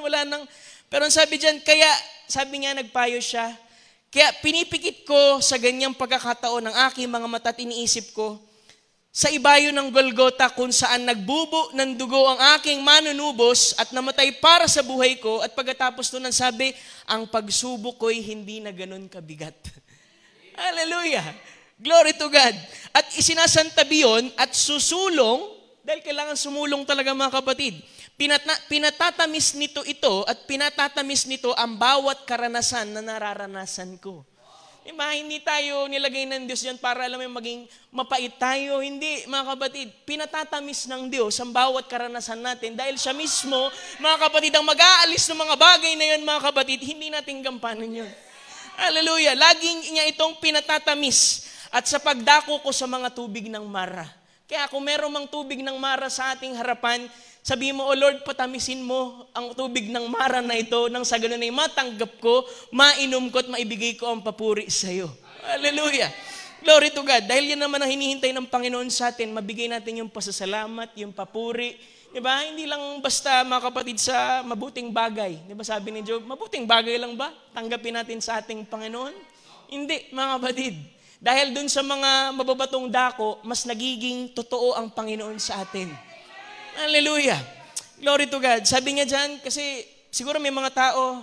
B: pero ang sabi diyan, kaya sabi niya, nagpayo siya, kaya pinipikit ko sa ganyang pagkakataon ng aking mga mata at iniisip ko, sa ibayo ng Golgota kung saan nagbubo ng dugo ang aking manunubos at namatay para sa buhay ko, at pagkatapos nun sabi, ang pagsubok ko'y hindi na ganun kabigat. Hallelujah! Glory to God! At isinasantabi yun at susulong, dahil kailangan sumulong talaga, mga kapatid. Pinatatamis nito ito at pinatatamis nito ang bawat karanasan na nararanasan ko. Diba? Hindi tayo nilagay ng Diyos yan para alam mo maging mapait tayo. Hindi, mga kapatid. Pinatatamis ng Diyos ang bawat karanasan natin dahil siya mismo, mga kapatid, ang mag-aalis ng mga bagay na yun, mga kapatid, hindi natin gampanan yun. Hallelujah! Laging niya itong pinatatamis at sa pagdako ko sa mga tubig ng Mara. Kaya kung meron mang tubig ng Mara sa ating harapan, sabihin mo, O Lord, patamisin mo ang tubig ng Mara na ito nang sa ganun ay matanggap ko, mainom ko at maibigay ko ang papuri sa iyo. Hallelujah! Glory to God. Dahil yan naman ang hinihintay ng Panginoon sa atin, mabigay natin yung pasasalamat, yung papuri. Diba? Hindi lang basta, mga kapatid, sa mabuting bagay. Diba sabi ni Job, mabuting bagay lang ba? Tanggapin natin sa ating Panginoon? Hindi, mga kapatid. Dahil dun sa mga mababatong dako, mas nagiging totoo ang Panginoon sa atin. Hallelujah! Glory to God. Sabi niya dyan, kasi siguro may mga tao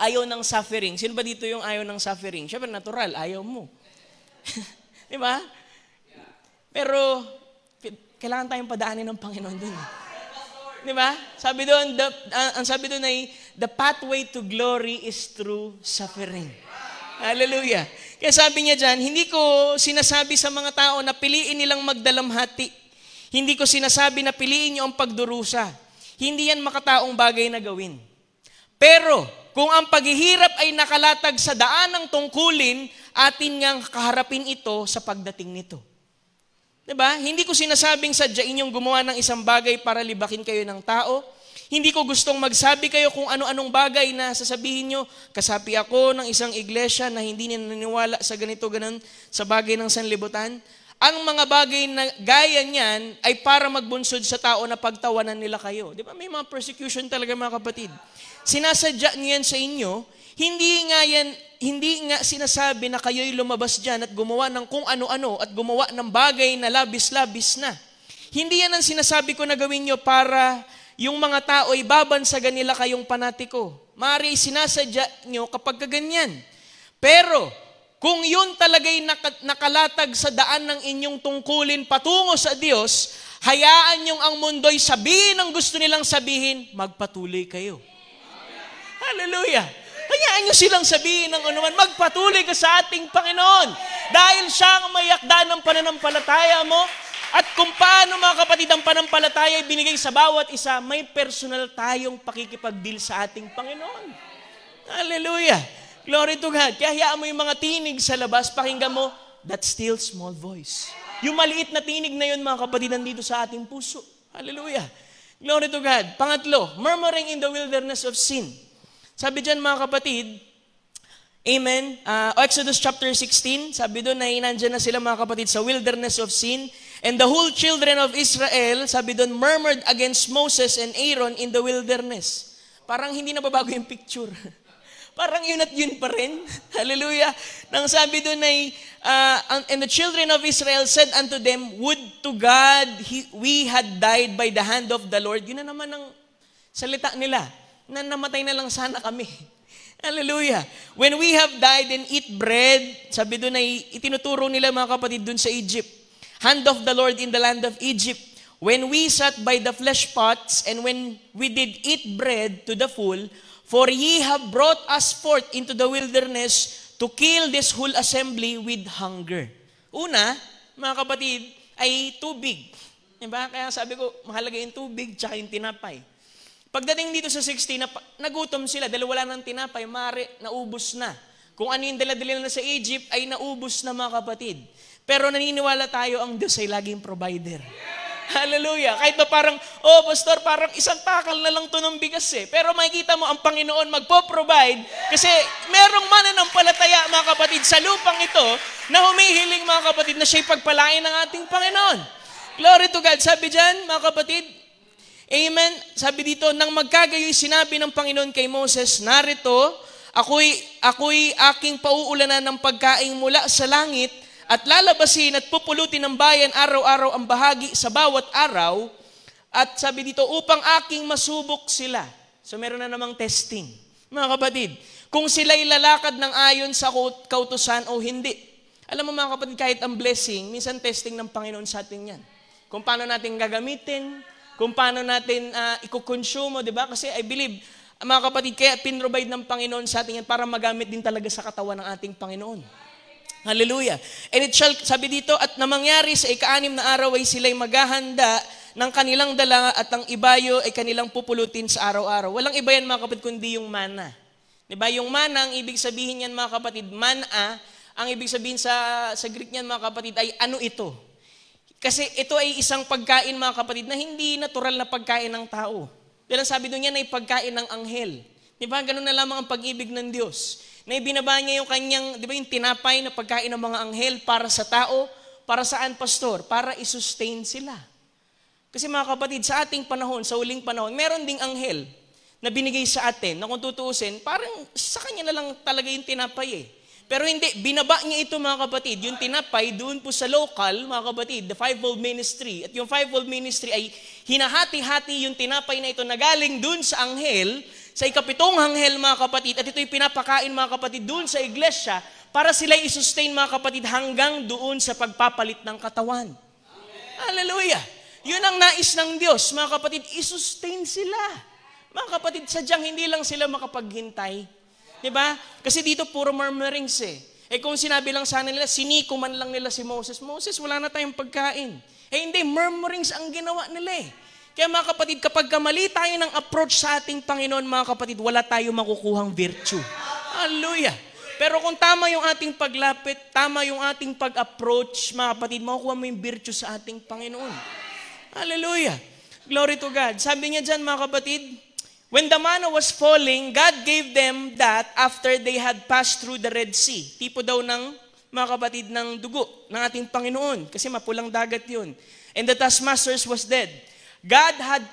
B: ayaw ng suffering. Sino ba dito yung ayaw ng suffering? Siyempre, natural, ayaw mo. Di ba? Pero, kailangan tayong padaanin ng Panginoon dun. Di ba? Sabi doon, ang sabi doon ay, the pathway to glory is through suffering. Hallelujah! Kaya sabi niya dyan, hindi ko sinasabi sa mga tao na piliin nilang magdalamhati. Hindi ko sinasabi na piliin niyo ang pagdurusa. Hindi yan makataong bagay na gawin. Pero, kung ang paghihirap ay nakalatag sa daan ng tungkulin, atin ngang kaharapin ito sa pagdating nito. Diba? Hindi ko sinasabing sadyain yung gumawa ng isang bagay para libakin kayo ng tao. Hindi ko gustong magsabi kayo kung ano-anong bagay na sasabihin nyo. Kasapi ako ng isang iglesia na hindi naniniwala sa ganito-ganon sa bagay ng sanlibutan. Ang mga bagay na gaya niyan ay para magbunsod sa tao na pagtawanan nila kayo. Di ba? May mga persecution talaga, mga kapatid. Sinasadya niyan sa inyo, hindi nga sinasabi na kayo'y lumabas dyan at gumawa ng kung ano-ano at gumawa ng bagay na labis-labis na. Hindi yan ang sinasabi ko na gawin nyo para yung mga tao ay babansagan nila kayong panatiko. Maaari sinasadya nyo kapag kaganyan. Pero, kung yun talagay nakalatag sa daan ng inyong tungkulin patungo sa Diyos, hayaan nyong ang mundo'y sabihin ang gusto nilang sabihin, magpatuloy kayo. Hallelujah! Hayaan nyo silang sabihin ng anuman, magpatuloy ka sa ating Panginoon. Dahil siya ang may yakda ng pananampalataya mo. At kung paano, mga kapatid, ang panampalataya ay binigay sa bawat isa, may personal tayong pakikipag-deal sa ating Panginoon. Hallelujah! Glory to God. Kaya hayaan mo yung mga tinig sa labas, pakinggan mo, that still small voice. Yung maliit na tinig na yun, mga kapatid, nandito sa ating puso. Hallelujah! Glory to God. Pangatlo, murmuring in the wilderness of sin. Sabi dyan, mga kapatid, Amen. Exodus chapter 16, sabi doon na nandyan na sila mga kapatid sa wilderness of sin. And the whole children of Israel, sabi doon, murmured against Moses and Aaron in the wilderness. Parang hindi na babago yung picture. Parang yun at yun pa rin. Hallelujah. Nang sabi doon ay, and the children of Israel said unto them, would to God we had died by the hand of the Lord. Yun na naman ang salita nila. Na namatay na lang sana kami. Hallelujah. When we have died and eat bread, sabi doon ay itinuturo nila mga kapatid doon sa Egypt. Hand of the Lord in the land of Egypt. When we sat by the flesh pots and when we did eat bread to the full, for ye have brought us forth into the wilderness to kill this whole assembly with hunger. Una, mga kapatid, ay tubig. Diba? Kaya sabi ko, mahalaga yung tubig tsaka yung tinapay. Pagdating dito sa 16, nagutom sila dahil wala ng tinapay, naubos na. Kung ano yung dala-dala na sa Egypt ay naubos na mga kapatid. Pero naniniwala tayo ang Diyos ay laging provider. Hallelujah. Kahit ba parang, pastor, parang isang takal na lang to ng bigas eh. Pero makikita mo, ang Panginoon magpo-provide kasi merong mananampalataya mga kapatid sa lupang ito na humihiling mga kapatid na siya'y pagpalain ng ating Panginoon. Glory to God. Sabi dyan, mga kapatid, amen. Sabi dito, nang magkagayoy sinabi ng Panginoon kay Moses, narito, ako'y aking pauulanan ng pagkain mula sa langit at lalabasin at pupulutin ng bayan araw-araw ang bahagi sa bawat araw. At sabi dito, upang aking masubok sila. So meron na namang testing. Mga kapatid, kung sila'y lalakad ng ayon sa kautusan o hindi. Alam mo mga kapatid, kahit ang blessing, minsan testing ng Panginoon sa atin yan. Kung paano natin gagamitin, kung paano natin ikukonsumo, di ba? Kasi I believe, mga kapatid, kaya pinrovide ng Panginoon sa atin yan para magamit din talaga sa katawan ng ating Panginoon. Hallelujah. And it shall, sabi dito, at na mangyari sa ika-6 na araw ay sila'y maghahanda ng kanilang dala at ang ibayo ay kanilang pupulutin sa araw-araw. Walang iba yan mga kapatid kundi yung mana. Diba? Yung mana, ang ibig sabihin yan mga kapatid, mana, ang ibig sabihin sa Greek niyan mga kapatid ay ano ito? Kasi ito ay isang pagkain mga kapatid na hindi natural na pagkain ng tao. Dahil sabi doon yan ay pagkain ng anghel. Diba? Ganun na lamang ang pag-ibig ng Diyos. Na ibinaba niya yung kanyang, di ba yung tinapay na pagkain ng mga anghel para sa tao, para saan pastor? Para i-sustain sila. Kasi mga kapatid, sa ating panahon, sa huling panahon, meron ding anghel na binigay sa atin, na kung tutuusin, parang sa kanya na lang talaga yung tinapay eh. Pero hindi, binaba niya ito mga kapatid, yung tinapay doon po sa local, mga kapatid, the fivefold ministry. At yung fivefold ministry ay hinahati-hati yung tinapay na ito na galing doon sa anghel, sa ika-7 anghel mga kapatid, at ito'y pinapakain mga kapatid doon sa iglesia para sila i-sustain mga kapatid hanggang doon sa pagpapalit ng katawan. Amen. Hallelujah! Yun ang nais ng Diyos, mga kapatid, i-sustain sila. Mga kapatid, sadyang hindi lang sila makapaghintay. Diba? Kasi dito puro murmurings eh. Kung sinabi lang sana nila, siniko man lang nila si Moses, wala na tayong pagkain. Hindi, murmurings ang ginawa nila eh. Kaya mga kapatid, kapag mali tayo ng approach sa ating Panginoon, mga kapatid, wala tayo makukuhang virtue. Hallelujah! Pero kung tama yung ating paglapit, tama yung ating pag-approach, mga kapatid, makukuha mo yung virtue sa ating Panginoon. Hallelujah! Glory to God. Sabi niya dyan, mga kapatid, when the manna was falling, God gave them that after they had passed through the Red Sea. Tipo daw ng, mga kapatid, ng dugo ng ating Panginoon. Kasi mapulang dagat yun. And the taskmasters was dead. God had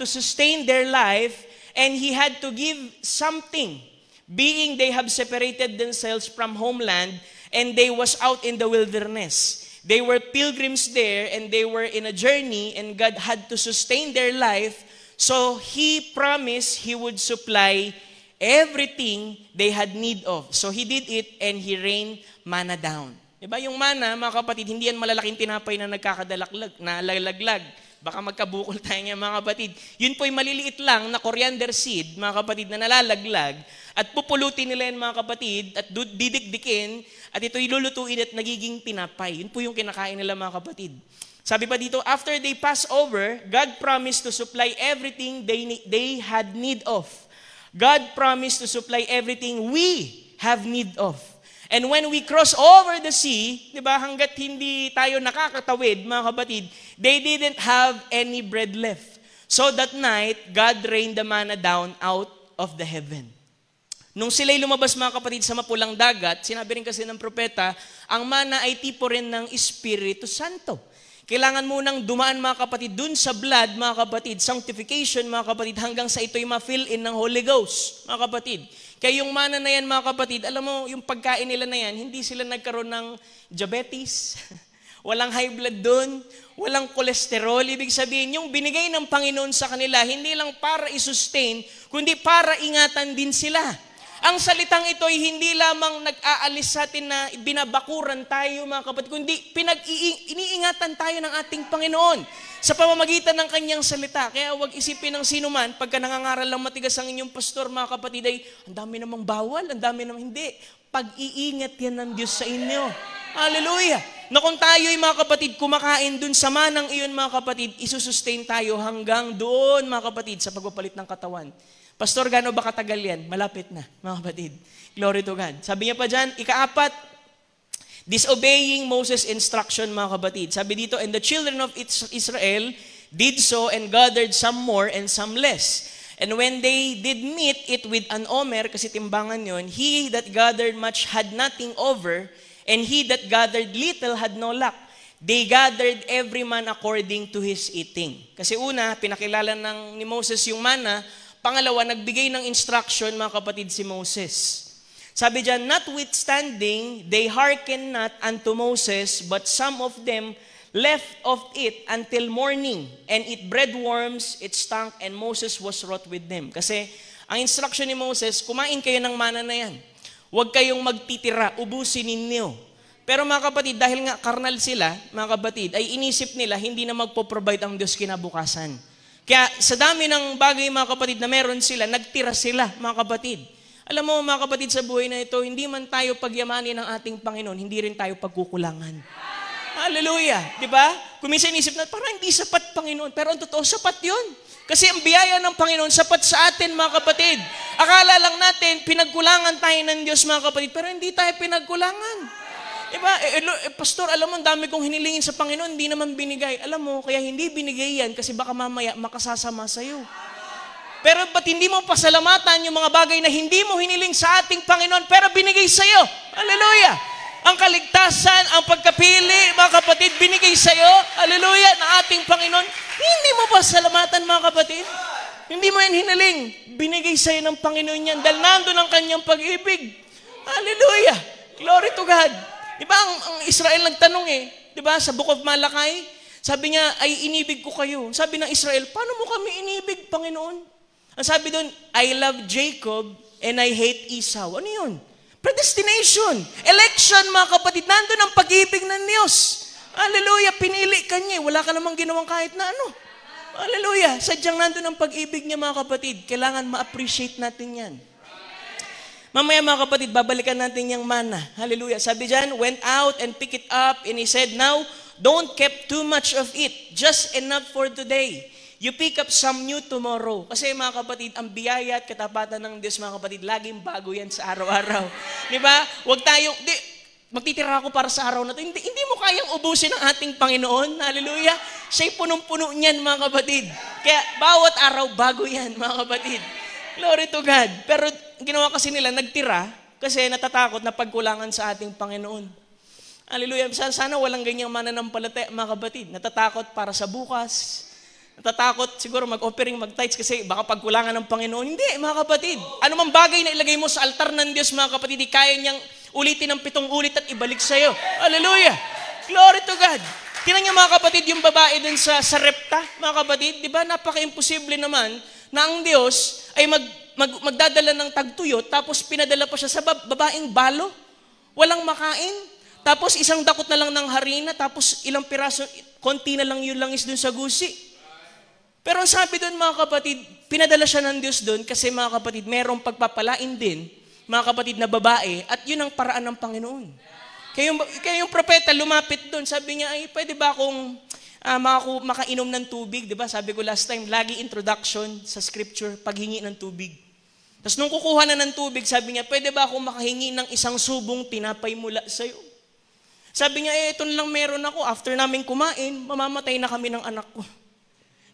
B: to sustain their life and He had to give something, being they have separated themselves from homeland and they was out in the wilderness. They were pilgrims there and they were in a journey and God had to sustain their life, so He promised He would supply everything they had need of. So He did it and He rained manna down. Diba yung manna, mga kapatid, hindi yan malalaking tinapay na nagkakadalaklag, na lalaglag. Baka magkabukol tayo niya mga kapatid. Yun po'y maliliit lang na coriander seed, mga kapatid, na nalalaglag. At pupulutin nila yan mga kapatid at didikdikin at ito'y lulutuin at nagiging tinapay. Yun po yung kinakain nila mga kapatid. Sabi pa dito, after they pass over, God promised to supply everything they had need of. God promised to supply everything we have need of. And when we cross over the sea, di ba, hanggat hindi tayo nakakatawid, mga kapatid, they didn't have any bread left. So that night, God rained the manna down out of the heaven. Nung sila'y lumabas mga kapatid sa mapulang dagat, sinabi rin kasi ng propeta, ang mana ay tipo rin ng Espiritu Santo. Kailangan munang dumaan mga kapatid dun sa blood mga kapatid, sanctification mga kapatid, hanggang sa ito'y ma-fill in ng Holy Ghost mga kapatid. Kaya yung mana na yan mga kapatid, alam mo yung pagkain nila na yan, hindi sila nagkaroon ng diabetes, walang high blood dun, walang kolesterol. Ibig sabihin, yung binigay ng Panginoon sa kanila, hindi lang para i-sustain, kundi para ingatan din sila. Ang salitang ito ay hindi lamang nag-aalis sa atin na binabakuran tayo mga kapatid, kundi iniingatan tayo ng ating Panginoon sa pamamagitan ng kanyang salita. Kaya huwag isipin ng sino man, pagka nangangaral lang matigas ang inyong pastor mga kapatid ay, ang dami namang bawal, ang dami namang hindi. Pag-iingat yan ng Diyos sa inyo. Hallelujah! Na kung tayo ay mga kapatid, kumakain dun sa manang iyon mga kapatid, isusustain tayo hanggang doon mga kapatid sa pagpapalit ng katawan. Pastor, gaano ba katagal yan? Malapit na, mga kapatid. Glory to God. Sabi niya pa dyan, ika-4, disobeying Moses' instruction, mga kapatid. Sabi dito, and the children of Israel did so and gathered some more and some less. And when they did meet it with an omer, kasi timbangan yon, he that gathered much had nothing over, and he that gathered little had no lack. They gathered every man according to his eating. Kasi una, pinakilala ni Moses yung mana. Pangalawa, nagbigay ng instruction, mga kapatid, si Moses. Sabi dyan, notwithstanding, they hearken not unto Moses, but some of them left of it until morning, and it bred worms, it stank, and Moses was wroth with them. Kasi ang instruction ni Moses, kumain kayo ng mana na yan. Huwag kayong magtitira, ubusin ninyo. Pero mga kapatid, dahil nga karnal sila, mga kapatid, ay inisip nila, hindi na magpo-provide ang Diyos kinabukasan. Kaya sa dami ng bagay mga kapatid na meron sila, nagtira sila mga kapatid. Alam mo mga kapatid sa buhay na ito, hindi man tayo pagyamanin ng ating Panginoon, hindi rin tayo pagkukulangan. Hallelujah! Diba? Kung minsan inisip na, parang hindi sapat Panginoon. Pero ang totoo, sapat yun. Kasi ang biyaya ng Panginoon, sapat sa atin mga kapatid. Akala lang natin, pinagkulangan tayo ng Diyos mga kapatid, pero hindi tayo pinagkulangan. Diba? Pastor, alam mo, ang dami kong hinilingin sa Panginoon, hindi naman binigay. Alam mo, kaya hindi binigay yan kasi baka mamaya makasasama sa'yo. Pero ba't hindi mo pasalamatan yung mga bagay na hindi mo hiniling sa ating Panginoon pero binigay sa'yo? Hallelujah! Ang kaligtasan, ang pagkapili, mga kapatid, binigay sa'yo. Hallelujah! Na ating Panginoon. Hindi mo pasalamatan, mga kapatid. Hindi mo yan hiniling. Binigay sa'yo ng Panginoon yan dahil nandun ang kanyang pag-ibig. Hallelujah! Glory to God! Diba ang Israel nagtanong diba sa Book of Malakay, sabi niya, ay inibig ko kayo. Sabi ng Israel, paano mo kami inibig, Panginoon? Ang sabi doon, I love Jacob and I hate Esau. Ano yun? Predestination. Election, mga kapatid. Nandun ang pag-ibig ng Diyos. Hallelujah, pinili ka niya. Wala ka namang ginawang kahit na ano. Hallelujah, sadyang nandun ang pag-ibig niya, mga kapatid. Kailangan ma-appreciate natin yan. Mamaya mga kapatid, babalikan natin yung mana. Hallelujah. Sabi dyan, went out and pick it up and he said, now, don't keep too much of it. Just enough for today. You pick up some new tomorrow. Kasi mga kapatid, ang biyaya at katapatan ng Diyos, mga kapatid, laging bago yan sa araw-araw. Di ba? Huwag tayong, magtitira ako para sa araw na ito. Hindi mo kayang ubusin ang ating Panginoon. Hallelujah. Siya'y punong-puno niyan, mga kapatid. Kaya bawat araw, bago yan, mga kapatid. Glory to God. Pero ginawa kasi nila, nagtira kasi natatakot na pagkulangan sa ating Panginoon. Hallelujah. Sana walang ganyang mananampalataya, mga kapatid. Natatakot para sa bukas. Natatakot siguro mag-offering, mag-tithes kasi baka pagkulangan ng Panginoon. Hindi, mga kapatid. Ano mang bagay na ilagay mo sa altar ng Diyos, mga kapatid, di kaya niyang ulitin ng 7 ulit at ibalik sa iyo. Hallelujah. Glory to God. Tingnan niyo mga kapatid, yung babae dun sa Sarepta, mga kapatid, di ba napaka-imposible naman na ang Diyos ay magdadala ng tagtuyot, tapos pinadala pa siya sa babaeng balo. Walang makain. Tapos isang dakot na lang ng harina, tapos ilang piraso, konti na lang yung langis dun sa gusi. Pero ang sabi dun mga kapatid, pinadala siya ng Diyos dun kasi mga kapatid, merong pagpapalain din, mga kapatid na babae, at yun ang paraan ng Panginoon. Kaya yung propeta lumapit dun, sabi niya, ay pwede ba akong makainom ng tubig, di ba? Sabi ko last time, lagi introduction sa scripture, paghingi ng tubig. Tapos nung kukuha na ng tubig, sabi niya, pwede ba ako makahingi ng isang subong tinapay mula sa'yo? Sabi niya, ito na lang meron ako. After namin kumain, mamamatay na kami ng anak ko.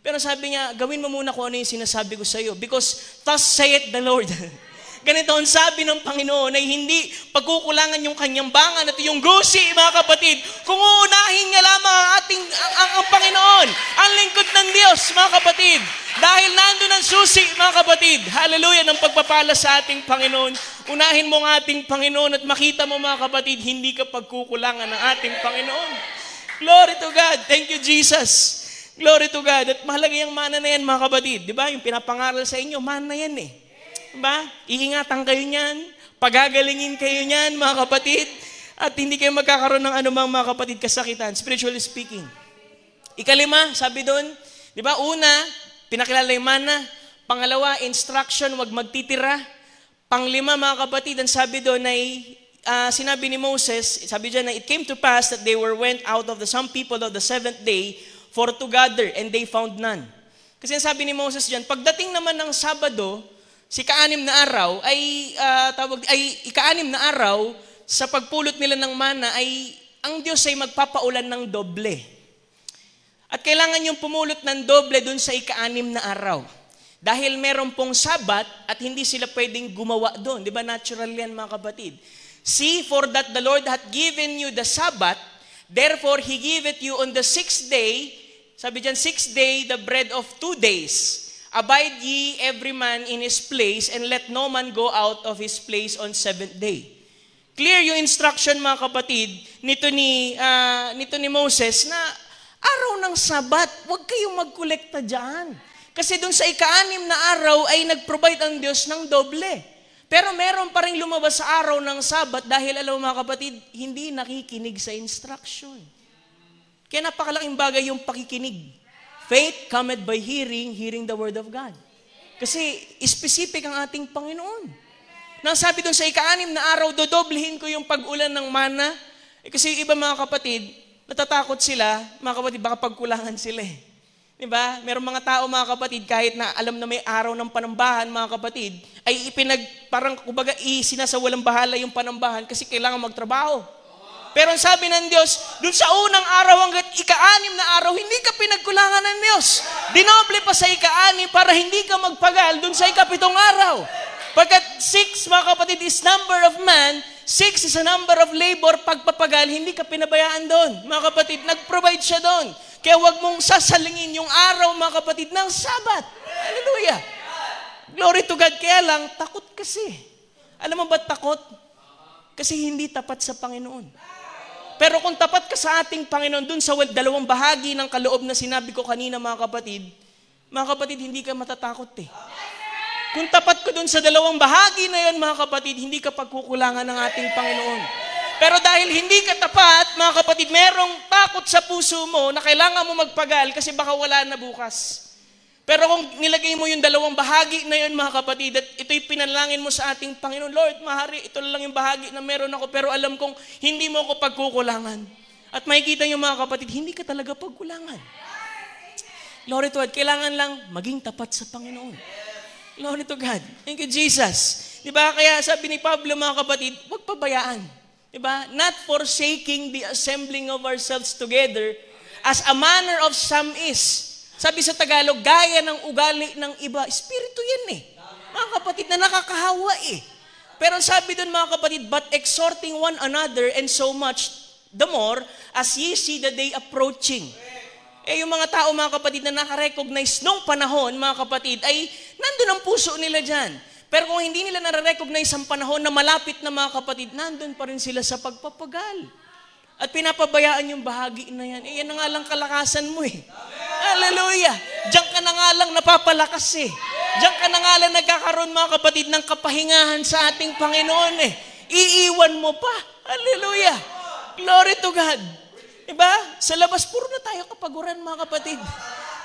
B: Pero sabi niya, gawin mo muna kung ano yung sinasabi ko sa'yo. Because thus saith the Lord. Ganito ang sabi ng Panginoon ay hindi pagkukulangan yung kanyang bangan at yung gusi, mga kapatid. Kung uunahin niya lamang ang Panginoon, ang lingkod ng Diyos, mga kapatid. Dahil nandun ang susi, mga kapatid. Hallelujah, ng pagpapala sa ating Panginoon. Unahin mo ang ating Panginoon at makita mo, mga kapatid, hindi ka pagkukulangan ng ating Panginoon. Glory to God. Thank you, Jesus. Glory to God. At mahalaga yung mana na yan, mga kapatid. Di ba? Yung pinapangaral sa inyo, mana yan eh. Diba? Iingatan kayo niyan, pagagalingin kayo niyan, mga kapatid, at hindi kayo magkakaroon ng anumang, mga kapatid, kasakitan, spiritually speaking. Ikalima, sabi doon, di ba, una, pinakilala yung mana. Pangalawa, instruction, wag magtitira. Panglima, mga kapatid, ang sabi doon ay, sinabi ni Moses, sabi dyan na, it came to pass that they went out of some people of the seventh day for to gather, and they found none. Kasi sabi ni Moses dyan, pagdating naman ng Sabado, si ka-anim na araw ay ika-anim na araw sa pagpulot nila ng mana ay ang Diyos ay magpapaulan ng doble. At kailangan yung pumulot ng doble dun sa ika-anim na araw. Dahil meron pong Sabat at hindi sila pwedeng gumawa doon. Di ba natural yan, mga kapatid? See, for that the Lord hath given you the Sabbath, therefore He giveth you on the 6th day, sabi dyan, 6th day, the bread of 2 days. Abide ye every man in his place, and let no man go out of his place on 7th day. Clear yung instruction, mga kapatid, nito ni Moses na araw ng Sabat, huwag kayong magkolekta dyan. Kasi dun sa ika-anim na araw ay nag-provide ang Diyos ng doble. Pero meron pa rin lumabas sa araw ng Sabat dahil alam mo, mga kapatid, hindi nakikinig sa instruction. Kaya napakalaking bagay yung pakikinig. Faith cometh by hearing, hearing the word of God. Kasi specific ang ating Panginoon. Nang sabi doon sa ika-anim na araw, dodoblehin ko yung pag-ulan ng mana. Kasi iba, mga kapatid, natatakot sila, mga kapatid, baka pagkulangan sila eh. Diba? Merong mga tao, mga kapatid, kahit na alam na may araw ng panambahan, mga kapatid, ay parang kumbaga sinasawalang bahala yung panambahan kasi kailangan magtrabaho. Pero ang sabi ng Diyos, dun sa unang araw hanggat ika-anim na araw, hindi ka pinagkulangan ng Diyos. Dinoble pa sa ika-anim para hindi ka magpagal dun sa ika-pitong araw. Pagkat 6, mga kapatid, is number of man, 6 is a number of labor, pagpapagal, hindi ka pinabayaan doon. Mga kapatid, nag-provide siya doon. Kaya huwag mong sasalingin yung araw, mga kapatid, ng Sabat. Hallelujah. Glory to God. Kaya lang, takot kasi. Alam mo ba takot? Kasi hindi tapat sa Panginoon. Pero kung tapat ka sa ating Panginoon, dun sa dalawang bahagi ng kaloob na sinabi ko kanina, mga kapatid, hindi ka matatakot eh. Kung tapat ko dun sa dalawang bahagi na yun, mga kapatid, hindi ka pagkukulangan ng ating Panginoon. Pero dahil hindi ka tapat, mga kapatid, merong takot sa puso mo na kailangan mo magpagal kasi baka wala na bukas. Pero kung nilagay mo yung dalawang bahagi na yun, mga kapatid, at ito'y pinalangin mo sa ating Panginoon, Lord, mahari, ito lang yung bahagi na meron ako, pero alam kong hindi mo ako pagkukulangan. At makikita nyo, mga kapatid, hindi ka talaga pagkulangan. Glory to God. Kailangan lang maging tapat sa Panginoon. Glory to God. Thank you, Jesus. Diba? Kaya sabi ni Pablo, mga kapatid, huwag pabayaan. Diba? Not forsaking the assembling of ourselves together as a manner of some is. Sabi sa Tagalog, gaya ng ugali ng iba. Espiritu yan eh. Mga kapatid, na nakakahawa eh. Pero sabi doon, mga kapatid, but exhorting one another and so much the more as ye see the day approaching. Yung mga tao, mga kapatid, na nakarecognize nung panahon, mga kapatid, ay nandun ang puso nila dyan. Pero kung hindi nila nare-recognize ang panahon na malapit na, mga kapatid, nandun pa rin sila sa pagpapagal. At pinapabayaan yung bahagi na yan. Yan na nga lang kalakasan mo eh. Hallelujah! Diyan ka na nga lang napapalakas eh. Diyan ka na nga lang nagkakaroon, mga kapatid, ng kapahingahan sa ating Panginoon eh. Iiwan mo pa. Hallelujah! Glory to God. Diba? Sa labas, puro na tayo kapaguran, mga kapatid.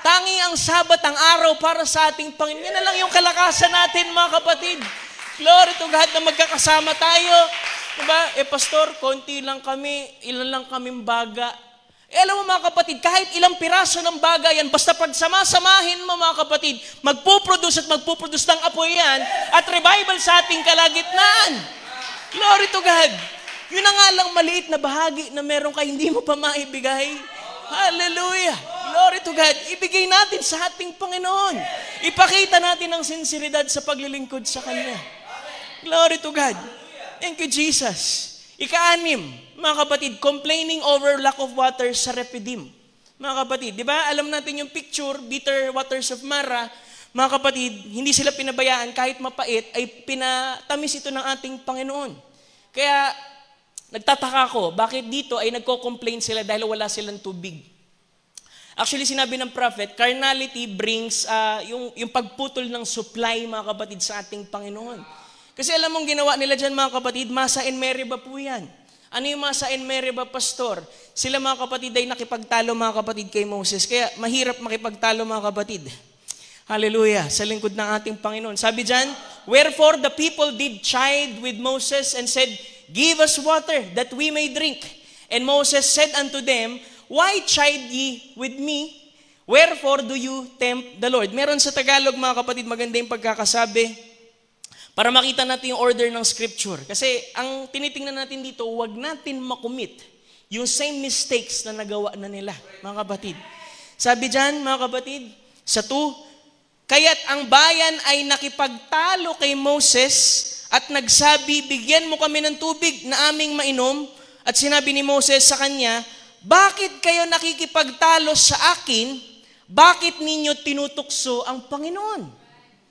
B: Tangi ang Sabat, ang araw para sa ating Panginoon. Yan na lang yung kalakasan natin, mga kapatid. Glory to God na magkakasama tayo. Diba? Pastor, konti lang kami, ilan lang kaming baga. Alam mo, mga kapatid, kahit ilang piraso ng baga yan, basta pag sama-samahin mo, mga kapatid, magpuproduce ng apoy yan at revival sa ating kalagitnaan. Glory to God. Yun na nga lang maliit na bahagi na meron ka, hindi mo pa maibigay. Hallelujah. Glory to God. Ibigay natin sa ating Panginoon. Ipakita natin ang sinseridad sa paglilingkod sa Kanya. Glory to God. Thank you, Jesus. Ika-6, mga kapatid, complaining over lack of water sa Rephidim. Mga kapatid, di ba? Alam natin yung picture, bitter waters of Mara. Mga kapatid, hindi sila pinabayaan kahit mapait, ay pinatamis ito ng ating Panginoon. Kaya, nagtataka ko, bakit dito ay nagko-complain sila dahil wala silang tubig? Actually, sinabi ng prophet, carnality brings yung pagputol ng supply, mga kapatid, sa ating Panginoon. Kasi alam mong ginawa nila dyan, mga kapatid, Massa and Meribah po yan. Ano yung Massa and Meribah, pastor? Sila, mga kapatid, ay nakipagtalo, mga kapatid, kay Moses. Kaya mahirap makipagtalo, mga kapatid. Hallelujah, sa lingkod ng ating Panginoon. Sabi dyan, wherefore the people did chide with Moses and said, give us water that we may drink. And Moses said unto them, why chide ye with me? Wherefore do you tempt the Lord? Meron sa Tagalog, mga kapatid, maganda yung pagkakasabi para makita natin yung order ng scripture. Kasi ang tinitingnan natin dito, huwag natin makumit yung same mistakes na nagawa na nila, mga kapatid. Sabi dyan, mga kapatid, sa 2, kaya't ang bayan ay nakipagtalo kay Moses at nagsabi, bigyan mo kami ng tubig na aming mainom. At sinabi ni Moses sa kanya, bakit kayo nakikipagtalo sa akin? Bakit ninyo tinutukso ang Panginoon?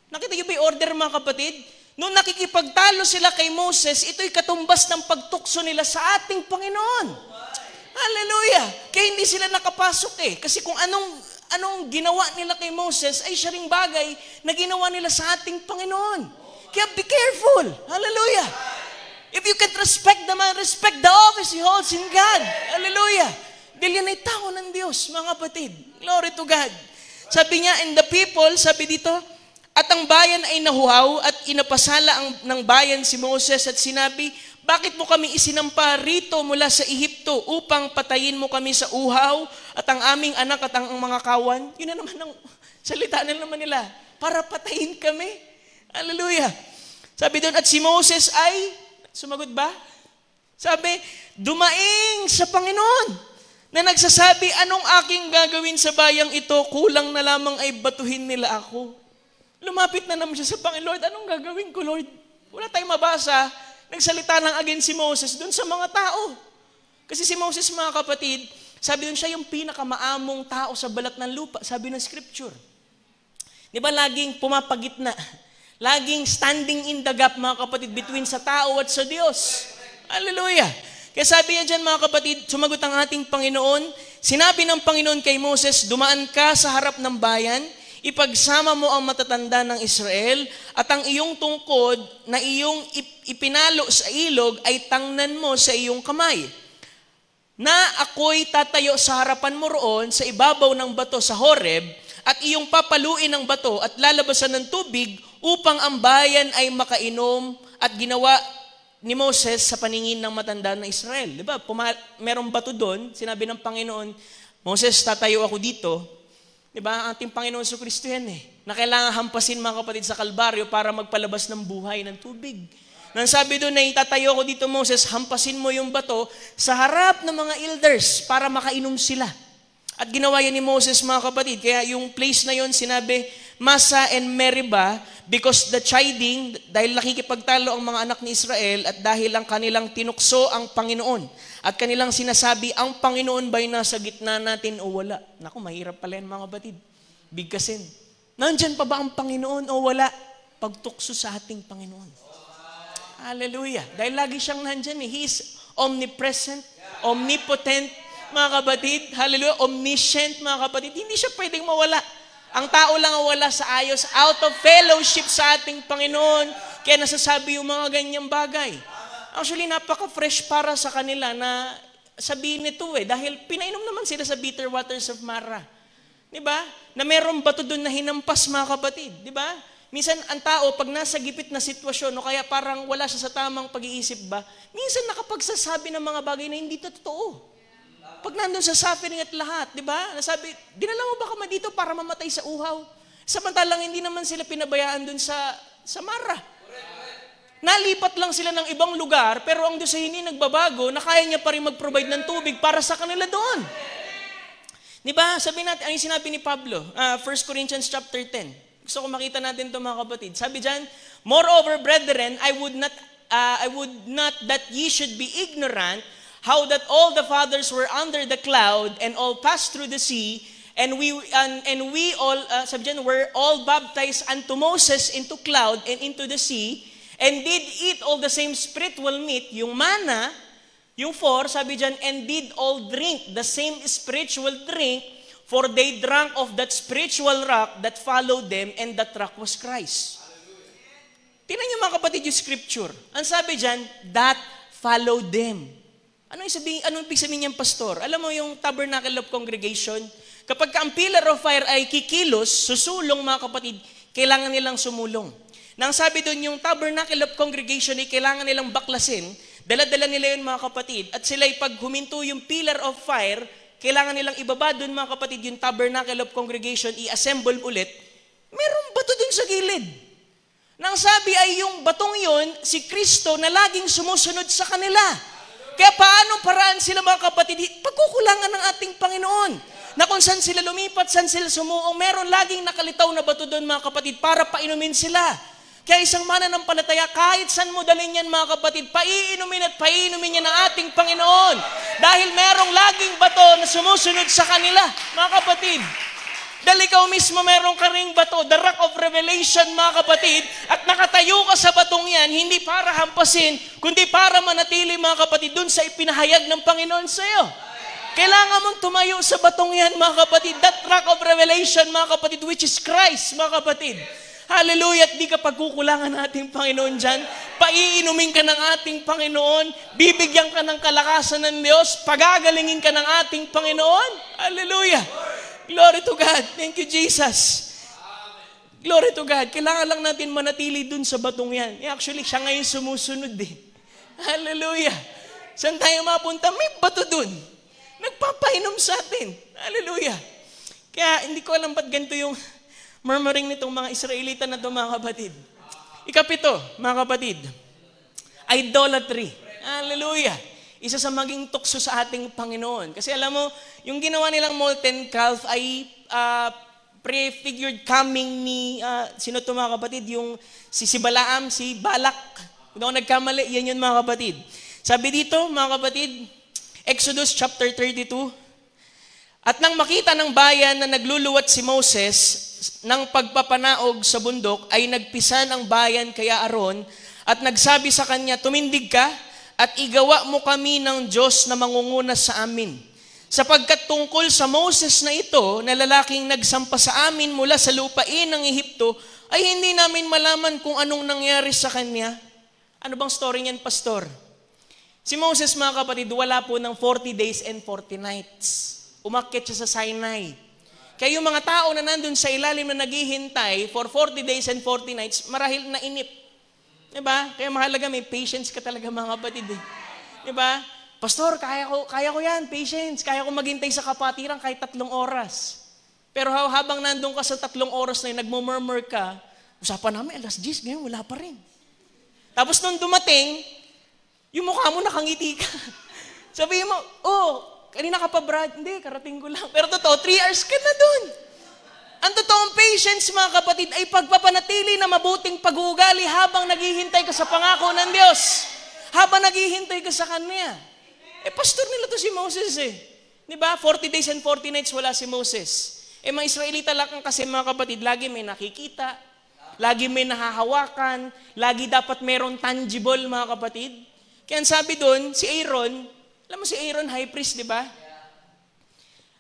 B: Nakita niyo ba yung order, mga kapatid? Noong nakikipagtalo sila kay Moses, ito'y katumbas ng pagtukso nila sa ating Panginoon. Hallelujah! Kaya hindi sila nakapasok Kasi kung anong ginawa nila kay Moses ay siya ring bagay na ginawa nila sa ating Panginoon. Kaya be careful. Hallelujah. If you can't respect the man, respect the office he holds in God. Hallelujah. Dahil yan ay tao ng Diyos, mga kapatid. Glory to God. Sabi niya, and the people, sabi dito, at ang bayan ay nahuhaw at inapasala ng bayan si Moses at sinabi, bakit mo kami isinampa rito mula sa Ehipto upang patayin mo kami sa uhaw at ang aming anak at ang mga kawan? Yun na naman ang salita na naman nila. Para patayin kami. Hallelujah. Sabi doon, at si Moses ay, sumagot ba? Sabi, dumaing sa Panginoon na nagsasabi, anong aking gagawin sa bayang ito? Kulang na lamang ay batuhin nila ako. Lumapit na naman siya sa Panginoon, Lord, anong gagawin ko, Lord? Wala tayong mabasa. Nagsalita lang again si Moses doon sa mga tao. Kasi si Moses, mga kapatid, sabi doon siya yung pinakamaamong tao sa balat ng lupa, sabi ng scripture. Di ba laging pumapagitna? Laging standing in the gap, mga kapatid, between sa tao at sa Diyos. Hallelujah! Kaya sabi niya dyan, mga kapatid, sumagot ang ating Panginoon, sinabi ng Panginoon kay Moses, dumaan ka sa harap ng bayan, ipagsama mo ang matatanda ng Israel at ang iyong tungkod na iyong ipinalo sa ilog ay tangnan mo sa iyong kamay. Na ako'y tatayo sa harapan mo roon sa ibabaw ng bato sa Horeb at iyong papaluin ng bato at lalabasan ng tubig upang ang bayan ay makainom at ginawa ni Moses sa paningin ng matanda ng Israel. Diba? Merong bato doon, sinabi ng Panginoon, Moses, tatayo ako dito. Diba? Ang ating Panginoon sa Kristo yan na kailangan hampasin, mga kapatid, sa Kalbaryo para magpalabas ng buhay ng tubig. Nang sabi doon na itatayo ko dito, Moses, hampasin mo yung bato sa harap ng mga elders para makainom sila. At ginawa yan ni Moses, mga kapatid. Kaya yung place na yon sinabi, Massa and Meribah, because the chiding, dahil nakikipagtalo ang mga anak ni Israel at dahil ang kanilang tinukso ang Panginoon. At kanilang sinasabi, ang Panginoon ba'y nasa gitna natin o wala? Naku, mahirap pala yan, mga kapatid. Bigkasin. Nandyan pa ba ang Panginoon o wala? Pagtukso sa ating Panginoon. Hallelujah. Dahil lagi siyang nandyan. He is omnipresent, omnipotent, mga kapatid. Hallelujah. Omniscient, mga kapatid. Hindi siya pwedeng mawala. Ang tao lang ang wala sa ayos, out of fellowship sa ating Panginoon. Kaya nasasabi yung mga ganyang bagay. Actually, napaka-fresh para sa kanila na sabihin nito dahil pinainom naman sila sa bitter waters of Mara. Diba? Na merong bato doon na hinampas, mga kapatid. Diba? Minsan, ang tao, pag nasa gipit na sitwasyon, o kaya parang wala siya sa tamang pag-iisip ba, minsan nakapagsasabi ng mga bagay na hindi totoo. Pag nandun sa suffering at lahat, di ba? Nasabi, dinala mo ba kami dito para mamatay sa uhaw? Samantalang hindi naman sila pinabayaan dun sa Mara. Nalipat lang sila ng ibang lugar, pero ang Diyos ay hindi nagbabago, na kaya niya pa rin mag-provide ng tubig para sa kanila doon. Di ba? Sabi natin, ang sinabi ni Pablo, 1 Corinthians chapter 10. Gusto ko makita natin ito, mga kapatid. Sabi dyan, Moreover, brethren, I would not that ye should be ignorant how that all the fathers were under the cloud and all passed through the sea, and we all sabi dyan, were all baptized unto Moses into cloud and into the sea, and did eat all the same spiritual meat, yung manna, yung 4, sabi dyan, and did all drink the same spiritual drink, for they drank of that spiritual rock that followed them, and that rock was Christ. Tingnan niyo mga kapatid yung scripture. Ang sabi dyan, that followed them. Anong ibig sabihin niyang pastor? Alam mo yung Tabernacle of Congregation, kapag ang pillar of fire ay kikilos, susulong mga kapatid, kailangan nilang sumulong. Nang sabi doon yung Tabernacle of Congregation ay kailangan nilang baklasin, dala-dala nila yun mga kapatid, at sila'y pag huminto yung pillar of fire, kailangan nilang ibaba doon mga kapatid yung Tabernacle of Congregation, i-assemble ulit, merong bato doon sa gilid. Nang sabi ay yung batong yun, si Kristo na laging sumusunod sa kanila. Kaya paano paraan sila mga kapatid? Pagkukulangan ng ating Panginoon. Na kung saan sila lumipat, saan sila sumuong, meron laging nakalitaw na bato doon mga kapatid para painumin sila. Kaya isang mananampalataya, kahit saan mo dalhin yan mga kapatid, paiinumin at paiinumin niya ng ating Panginoon. Dahil merong laging bato na sumusunod sa kanila, mga kapatid. Dahil ikaw mismo meron ka ring bato, the rock of revelation mga kapatid, at nakatayo ka sa batong yan, hindi para hampasin, kundi para manatili mga kapatid dun sa ipinahayag ng Panginoon sa iyo. Kailangan mong tumayo sa batong yan mga kapatid, that rock of revelation mga kapatid, which is Christ mga kapatid. Hallelujah, at di ka pagkukulangan ng ating Panginoon dyan, paiinumin ka ng ating Panginoon, bibigyan ka ng kalakasan ng Diyos, pagagalingin ka ng ating Panginoon. Hallelujah. Glory to God. Thank you, Jesus. Glory to God. Kailangan lang natin manatili dun sa batong yan. Actually, siya ngayon sumusunod eh. Hallelujah. Saan tayo mapunta? May bato dun. Nagpapainom sa atin. Hallelujah. Kaya hindi ko alam ba't ganito yung murmuring nitong mga Israelita na ito mga kapatid. Ikapito, mga kapatid. Idolatry. Hallelujah. Isa sa maging tukso sa ating Panginoon. Kasi alam mo, yung ginawa nilang molten calf ay prefigured coming ni, sino ito mga kapatid? Yung si Balaam, si Balak. Kung ako nagkamali, yan yun mga kapatid. Sabi dito, mga kapatid, Exodus chapter 32, at nang makita ng bayan na nagluluwat si Moses ng pagpapanaog sa bundok, ay nagpisan ang bayan kaya Aaron, at nagsabi sa kanya, tumindig ka, at igawa mo kami ng Diyos na mangunguna sa amin. Sapagkat tungkol sa Moses na ito, na lalaking nagsampa sa amin mula sa lupain ng Ehipto, ay hindi namin malaman kung anong nangyari sa kanya. Ano bang story niyan, pastor? Si Moses, mga kapatid, wala po ng 40 days and 40 nights. Umakyat siya sa Sinai. Kaya yung mga tao na nandun sa ilalim na naghihintay for 40 days and 40 nights, marahil na inip. Diba? Kaya mahalaga may patience ka talaga mga kapatid. Eh. Diba? Pastor, kaya ko yan, patience. Kaya ko maghintay sa kapatiran kahit 3 oras. Pero habang nandun ka sa 3 oras na yun, nagmumurmur ka, usapan namin, alas 10, ngayon wala pa rin. Tapos nung dumating, yung mukha mo nakangiti ka. Sabihin mo, kanina ka pa Brad, hindi, karating ko lang. Pero totoo, 3 hours ka na dun. Ang totoong patience, mga kapatid, ay pagpapanatili na mabuting pag-uugali habang naghihintay ka sa pangako ng Diyos. Habang naghihintay ka sa Kanya. Pastor nila to si Moses eh. Diba? 40 days and 40 nights wala si Moses. Mga Israelita lang kasi mga kapatid, lagi may nakikita, lagi may nahahawakan, lagi dapat meron tangible mga kapatid. Kaya sabi doon, si Aaron, alam mo si Aaron, high priest, diba?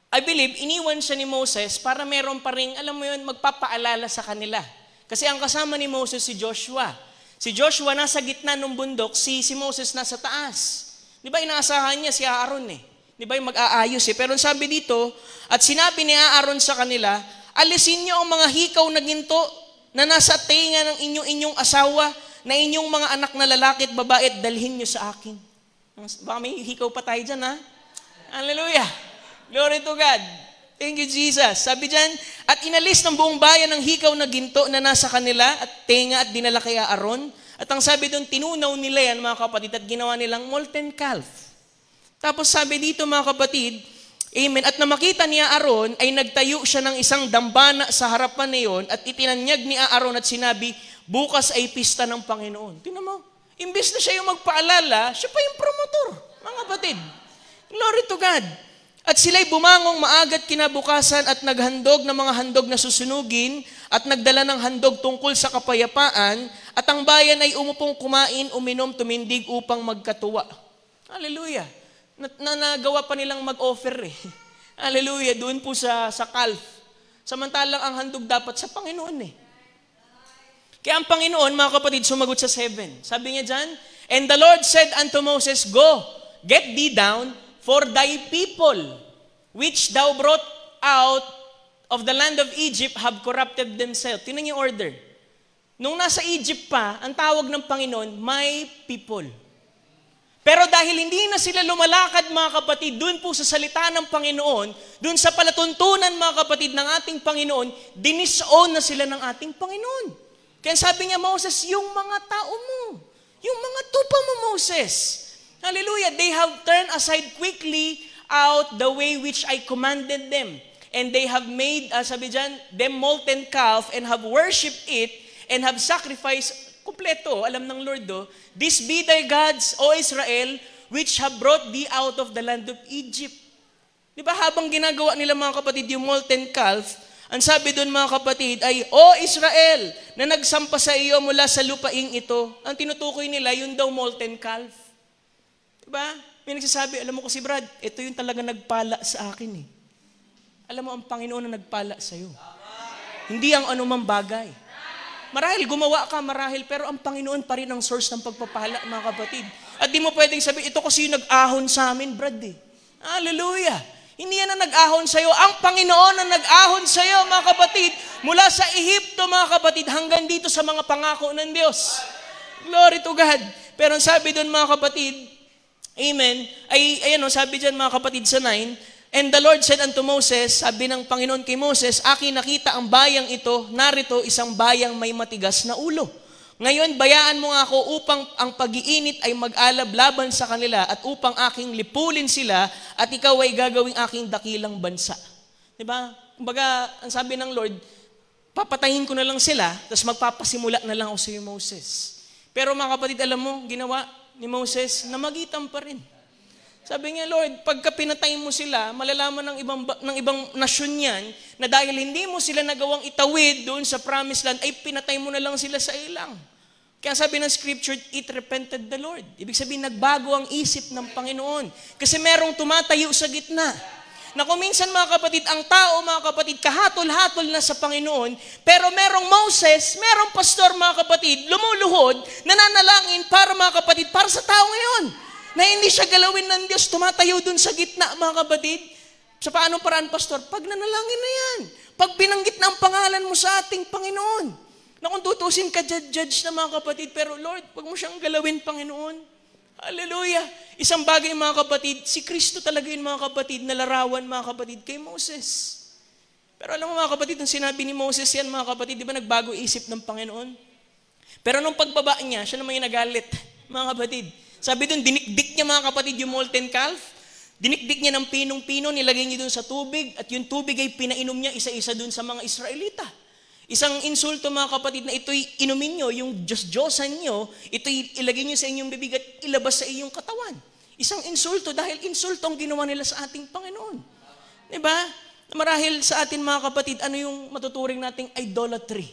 B: I believe, iniwan siya ni Moses para meron pa rin, alam mo yun, magpapaalala sa kanila. Kasi ang kasama ni Moses si Joshua. Si Joshua nasa gitna ng bundok, si Moses nasa taas. Di ba inaasahan niya si Aaron eh? Di ba yung mag-aayos eh? Pero sabi dito, at sinabi ni Aaron sa kanila, alisin niyo ang mga hikaw na ginto na nasa tenga ng inyong asawa, na inyong mga anak na lalaki at babae at dalhin niyo sa akin. Baka may hikaw pa tayo dyan ha? Hallelujah! Glory to God. Thank you, Jesus. Sabi dyan, at inalis ng buong bayan ng hikaw na ginto na nasa kanila at tenga at dinala kay Aaron. At ang sabi doon, tinunaw nila yan mga kapatid at ginawa nilang molten calf. Tapos sabi dito mga kapatid, amen, at na makita ni Aaron ay nagtayo siya ng isang dambana sa harapan niyon at itinanyag ni Aaron at sinabi, Bukas ay pista ng Panginoon. Tingnan mo, imbes na siya yung magpaalala, siya pa yung promotor, mga kapatid. Glory to God. At sila'y bumangong maagat kinabukasan at naghandog ng mga handog na susunugin at nagdala ng handog tungkol sa kapayapaan at ang bayan ay umupong kumain, uminom, tumindig upang magkatuwa. Hallelujah. Nagawa pa nilang mag-offer eh. Hallelujah. Doon po sa calf. Samantalang ang handog dapat sa Panginoon eh. Kaya ang Panginoon, mga kapatid, sumagot sa 7. Sabi niya dyan, and the Lord said unto Moses, go, get thee down, for thy people, which thou brought out of the land of Egypt, have corrupted themselves. Tingnan yung order. Nung nasa Egypt pa, ang tawag ng Panginoon, my people. Pero dahil hindi na sila lumalakad, mga kapatid, dun po sa salita ng Panginoon, dun sa palatuntunan, mga kapatid, ng ating Panginoon, dinisown na sila ng ating Panginoon. Kaya sabi niya, Moses, yung mga tao mo, yung mga tupa mo, Moses, hallelujah, they have turned aside quickly out the way which I commanded them. And they have made, sabi dyan, them molten calf and have worshipped it and have sacrificed, kumpleto, alam ng Lord this be thy gods, O Israel, which have brought thee out of the land of Egypt. Di ba habang ginagawa nila mga kapatid yung molten calf, ang sabi doon mga kapatid ay, O Israel, na nagsampa sa iyo mula sa lupaing ito, ang tinutukoy nila yung daw molten calf. Diba? May nagsasabi, alam mo kasi Brad, ito yung talaga nagpala sa akin eh. Alam mo, ang Panginoon na nagpala sa'yo. Hindi ang anumang bagay. Marahil gumawa ka, marahil, pero ang Panginoon pa rin ang source ng pagpapala, mga kapatid. At di mo pwedeng sabihin, ito kasi yung nag-ahon sa amin, Brad eh. Hallelujah. Hindi yan na nag-ahon sa'yo. Ang Panginoon na nag-ahon sa'yo, mga kapatid, mula sa Ehipto, mga kapatid, hanggang dito sa mga pangako ng Diyos. Glory to God. Pero ang sabi doon, mga kapatid, amen, ayan sabi dyan mga kapatid sa 9, and the Lord said unto Moses, sabi ng Panginoon kay Moses, aking nakita ang bayang ito, narito isang bayang may matigas na ulo. Ngayon, bayaan mo nga ako upang ang pag-iinit ay mag-alab laban sa kanila at upang aking lipulin sila at ikaw ay gagawing aking dakilang bansa. Diba? Kumbaga, ang sabi ng Lord, papatayin ko na lang sila, tapos magpapasimula na lang ako sa iyo, Moses. Pero mga kapatid, alam mo, ginawa ni Moses, namagitan pa rin. Sabi niya, Lord, pagka pinatay mo sila, malalaman ng ibang nasyon yan, na dahil hindi mo sila nagawang itawid doon sa promised land, ay pinatay mo na lang sila sa ilang. Kaya sabi ng scripture, it repented the Lord. Ibig sabihin, nagbago ang isip ng Panginoon. Kasi merong tumatayo sa gitna. Na kung minsan mga kapatid, ang tao mga kapatid, kahatol-hatol na sa Panginoon, pero merong Moses, merong pastor mga kapatid, lumuluhod, nananalangin para mga kapatid, para sa tao ngayon. Na hindi siya galawin ng Diyos, tumatayo dun sa gitna mga kapatid. Sa paanong paraan, pastor? Pag nanalangin na yan. Pag binanggit na ang pangalan mo sa ating Panginoon. Na kung tutusin ka, judge na mga kapatid, pero Lord, pag mo siyang galawin, Panginoon. Hallelujah. Isang bagay mga kapatid, si Kristo talaga yun mga kapatid, nalarawan mga kapatid kay Moses. Pero alam mo mga kapatid, nung sinabi ni Moses yan mga kapatid, di ba nagbago isip ng Panginoon? Pero nung pagbaba niya, siya naman yung nagalit mga kapatid. Sabi doon, dinikdik niya mga kapatid yung molten calf, dinikdik niya ng pinong-pino, nilagay niya doon sa tubig, at yung tubig ay pinainom niya isa-isa doon sa mga Israelita. Isang insulto mga kapatid na ito'y inumin nyo, yung Diyos-Diyosan nyo, ito'y ilagay nyo sa inyong bibig at ilabas sa iyong katawan. Isang insulto dahil insulto ang ginawa nila sa ating Panginoon. Diba? Marahil sa atin mga kapatid, ano yung matuturing nating idolatry?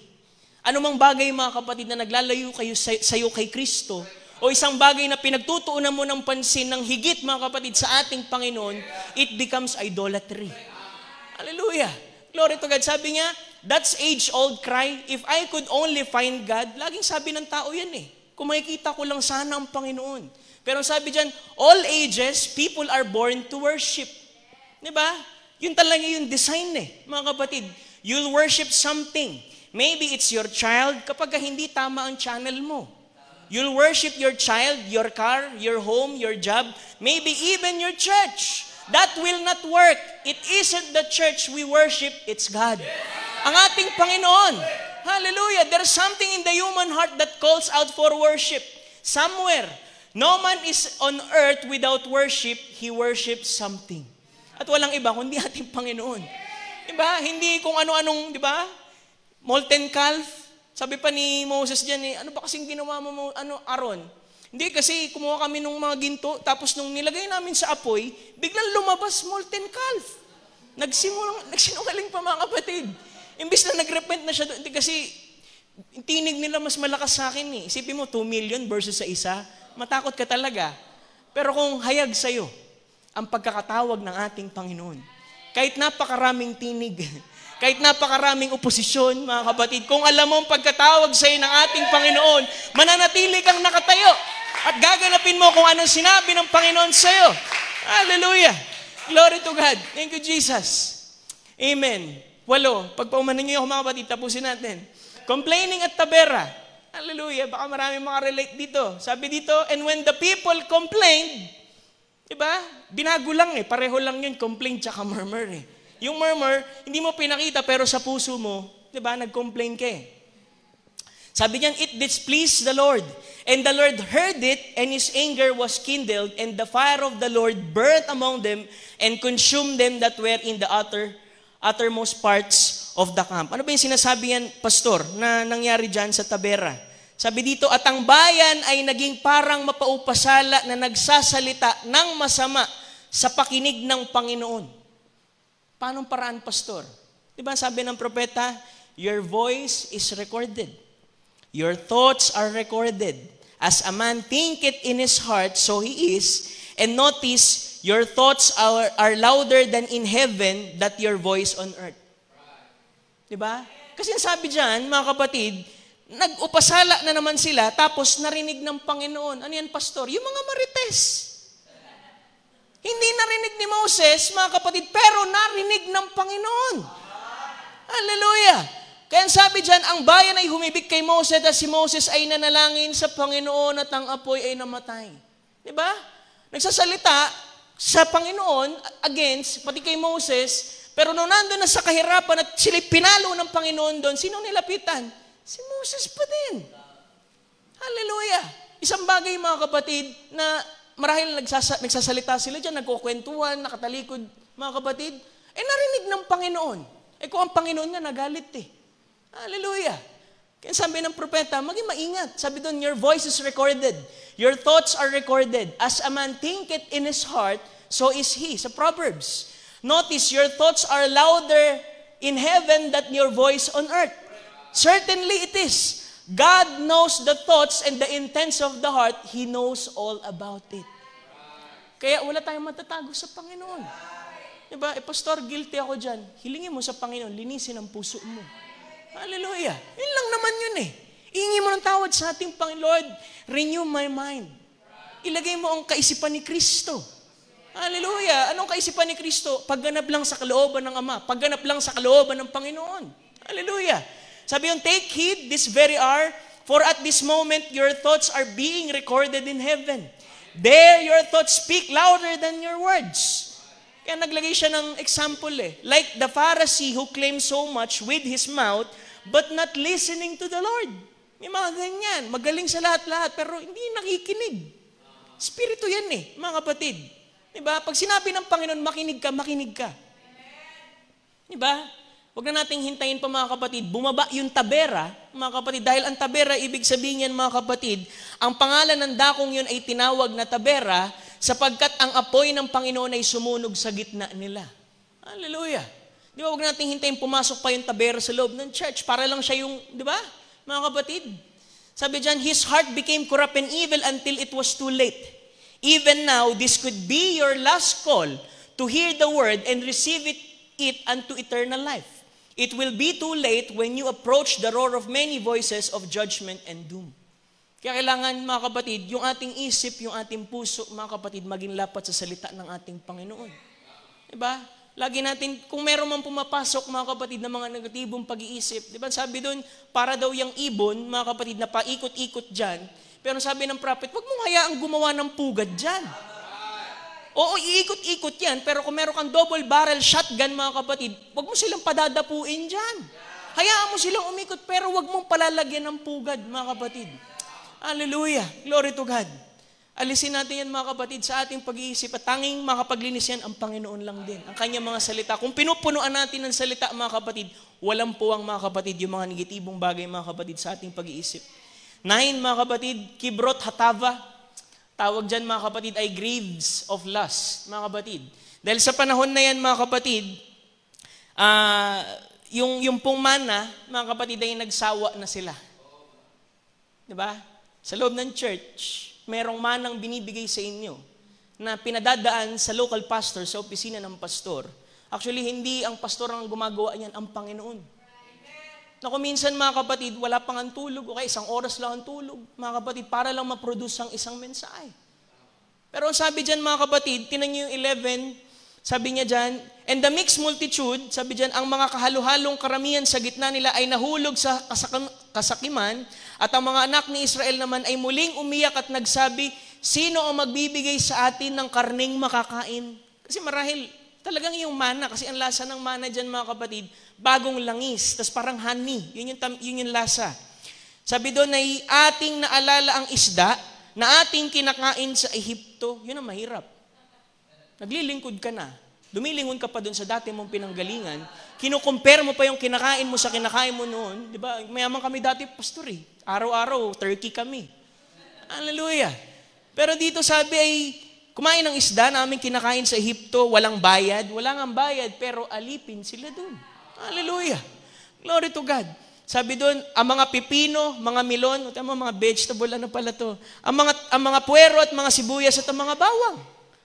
B: Ano mang bagay mga kapatid na naglalayo kayo sa'yo kay Kristo, o isang bagay na pinagtutuunan mo ng pansin ng higit mga kapatid sa ating Panginoon, it becomes idolatry. Hallelujah. Glory to God. Sabi niya, that's age-old cry. If I could only find God, laging sabi ng tao yan eh. Kung makikita ko lang sana ang Panginoon. Pero sabi dyan, all ages, people are born to worship. Diba? Yun talaga yung design eh, mga kapatid. You'll worship something. Maybe it's your child kapag hindi tama ang channel mo. You'll worship your child, your car, your home, your job, maybe even your church. That will not work. It isn't the church we worship, it's God. Ang ating Panginoon. Hallelujah. There's something in the human heart that calls out for worship. Somewhere. No man is on earth without worship. He worships something. At walang iba kundi ating Panginoon. Diba? Hindi kung ano-anong, diba? Molten calf. Sabi pa ni Moses dyan, ano ba kasing ginawa mo, Aaron? Hindi, kasi kumuha kami ng mga ginto, tapos nung nilagay namin sa apoy, biglang lumabas molten calf. Nagsinungaling pa mga kapatid. Imbis na nag-repent na siya doon, kasi tinig nila mas malakas sa akin eh. Isipin mo, 2 million versus sa isa, matakot ka talaga. Pero kung hayag sa'yo, ang pagkakatawag ng ating Panginoon, kahit napakaraming tinig, kahit napakaraming oposisyon, mga kapatid, kung alam mo ang pagkatawag sa'yo ng ating Panginoon, mananatili kang nakatayo at gaganapin mo kung anong sinabi ng Panginoon sa'yo. Hallelujah! Glory to God. Thank you, Jesus. Amen. 8. Pagpaumanan niyo ako, mga kapatid, tapusin natin. Complaining at tabera. Hallelujah. Baka marami makarelate dito. Sabi dito, and when the people complained, diba? Binago lang eh. Pareho lang yun, complain tsaka murmur eh. Yung murmur, hindi mo pinakita pero sa puso mo, diba? Nag-complain ka eh. Sabi niyan, it displeased the Lord. And the Lord heard it, and His anger was kindled, and the fire of the Lord burnt among them, and consumed them that were in the uttermost parts of the camp. Ano ba yung sinasabi yan, pastor, na nangyari dyan sa Tabera? Sabi dito, at ang bayan ay naging parang mapaupasala na nagsasalita ng masama sa pakinig ng Panginoon. Paanong paraan, pastor? Diba sabi ng propeta, your voice is recorded. Your thoughts are recorded. As a man thinketh in his heart, so he is. And notice, your thoughts are louder than in heaven, that your voice on earth. Diba? Kasi sabi dyan, mga kapatid, nag-upasala na naman sila, tapos narinig ng Panginoon. Ano yan, pastor? Yung mga marites. Hindi narinig ni Moses, mga kapatid, pero narinig ng Panginoon. Hallelujah! Kaya sabi dyan, ang bayan ay humibig kay Moses at si Moses ay nanalangin sa Panginoon at ang apoy ay namatay. Diba? Nagsasalita sa Panginoon against, pati kay Moses, pero nung nandun na sa kahirapan at sila pinalo ng Panginoon doon, sino nilapitan? Si Moses pa din. Hallelujah! Isang bagay, mga kapatid, na marahil nagsasalita sila dyan, nagkukwentuhan, nakatalikod, mga kapatid, narinig ng Panginoon. Kung ang Panginoon nga nagalit eh. Hallelujah! Kaya sabi ng propeta, maging maingat. Sabi doon, your voice is recorded. Your thoughts are recorded. As a man thinketh in his heart, so is he. Sa Proverbs. Notice, your thoughts are louder in heaven than your voice on earth. Certainly it is. God knows the thoughts and the intents of the heart. He knows all about it. Kaya wala tayong matatago sa Panginoon. Diba? Pastor, guilty ako dyan. Hilingin mo sa Panginoon, linisin ang puso mo. Hallelujah. Yun lang naman yun eh. Ihingi mo ng tawad sa ating Panginoon. Renew my mind. Ilagay mo ang kaisipan ni Kristo. Hallelujah. Anong kaisipan ni Kristo? Pagganap lang sa kalooban ng Ama. Pagganap lang sa kalooban ng Panginoon. Hallelujah. Sabi yun, take heed this very hour, for at this moment your thoughts are being recorded in heaven. There your thoughts speak louder than your words. Kaya naglagay siya ng example eh. Like the Pharisee who claimed so much with his mouth, but not listening to the Lord. May mga ganyan. Magaling sa lahat-lahat, pero hindi nakikinig. Spirito yan eh, mga kapatid. Diba? Pag sinabi ng Panginoon, makinig ka, makinig ka. Diba? Huwag na nating hintayin pa mga kapatid. Bumaba yung Tabera, mga kapatid. Dahil ang Tabera, ibig sabihin yan mga kapatid, ang pangalan ng dakong yun ay tinawag na Tabera, sapagkat ang apoy ng Panginoon ay sumunog sa gitna nila. Hallelujah. Di ba, huwag nating hintayin pumasok pa yung Tabera sa loob ng church para lang siya yung, di ba, mga kapatid? Sabi dyan, his heart became corrupt and evil until it was too late. Even now, this could be your last call to hear the word and receive it unto eternal life. It will be too late when you approach the roar of many voices of judgment and doom. Kaya kailangan, mga kapatid, yung ating isip, yung ating puso, mga kapatid, maging lapat sa salita ng ating Panginoon. Diba? Lagi natin, kung meron man pumapasok, mga kapatid, ng mga negatibong pag-iisip, diba? Sabi doon, para daw yung ibon, mga kapatid, na paikot-ikot dyan. Pero sabi ng prophet, huwag mong hayaang gumawa ng pugad dyan. Oo, iikot-ikot yan, pero kung meron kang double barrel shotgun, mga kapatid, huwag mo silang padadapuin dyan. Hayaan mo silang umikot, pero huwag mong palalagyan ng pugad, mga kapatid. Hallelujah. Glory to God. Alisin natin yan mga kapatid sa ating pag-iisip at tanging makapaglinis yan ang Panginoon lang din. Ang kanyang mga salita. Kung pinupunuan natin ng salita mga kapatid, walang puwang mga kapatid yung mga negatibong bagay mga kapatid sa ating pag-iisip. 9 mga kapatid, kibrot hatava. Tawag dyan mga kapatid ay graves of lust mga kapatid. Dahil sa panahon na yan mga kapatid, yung pong mana mga kapatid ay nagsawa na sila. Diba? Sa loob ng church, merong manang binibigay sa inyo na pinadadaan sa local pastor, sa opisina ng pastor. Actually, hindi ang pastor ang gumagawa niyan, ang Panginoon. Na kung minsan mga kapatid, wala pang ang tulog, okay, 1 oras lang ang tulog, mga kapatid, para lang ma-produce ang isang mensahe. Pero sabi dyan mga kapatid, tinan niyo yung 11, sabi niya dyan, and the mixed multitude, sabi dyan, ang mga kahalo-halong karamihan sa gitna nila ay nahulog sa kasakiman, at ang mga anak ni Israel naman ay muling umiyak at nagsabi, sino ang magbibigay sa atin ng karning makakain? Kasi marahil, talagang yung mana, kasi ang lasa ng mana dyan mga kapatid, bagong langis, tas parang honey, yun yung lasa. Sabi doon ay ating naalala ang isda na ating kinakain sa Ehipto, yun ang mahirap. Naglilingkod ka na, dumilingon ka pa doon sa dati mong pinanggalingan, kinukumpare mo pa yung kinakain mo sa kinakain mo noon, di ba? Mayaman kami dati, pastor eh. Araw-araw, turkey kami. Hallelujah. Pero dito sabi ay, kumain ng isda namin kinakain sa Ehipto, walang bayad. Wala nga bayad, pero alipin sila doon. Hallelujah. Glory to God. Sabi doon, ang mga pipino, mga milon, mga vegetable, ano pala to? Ang mga puwero at mga sibuyas at ang mga bawang.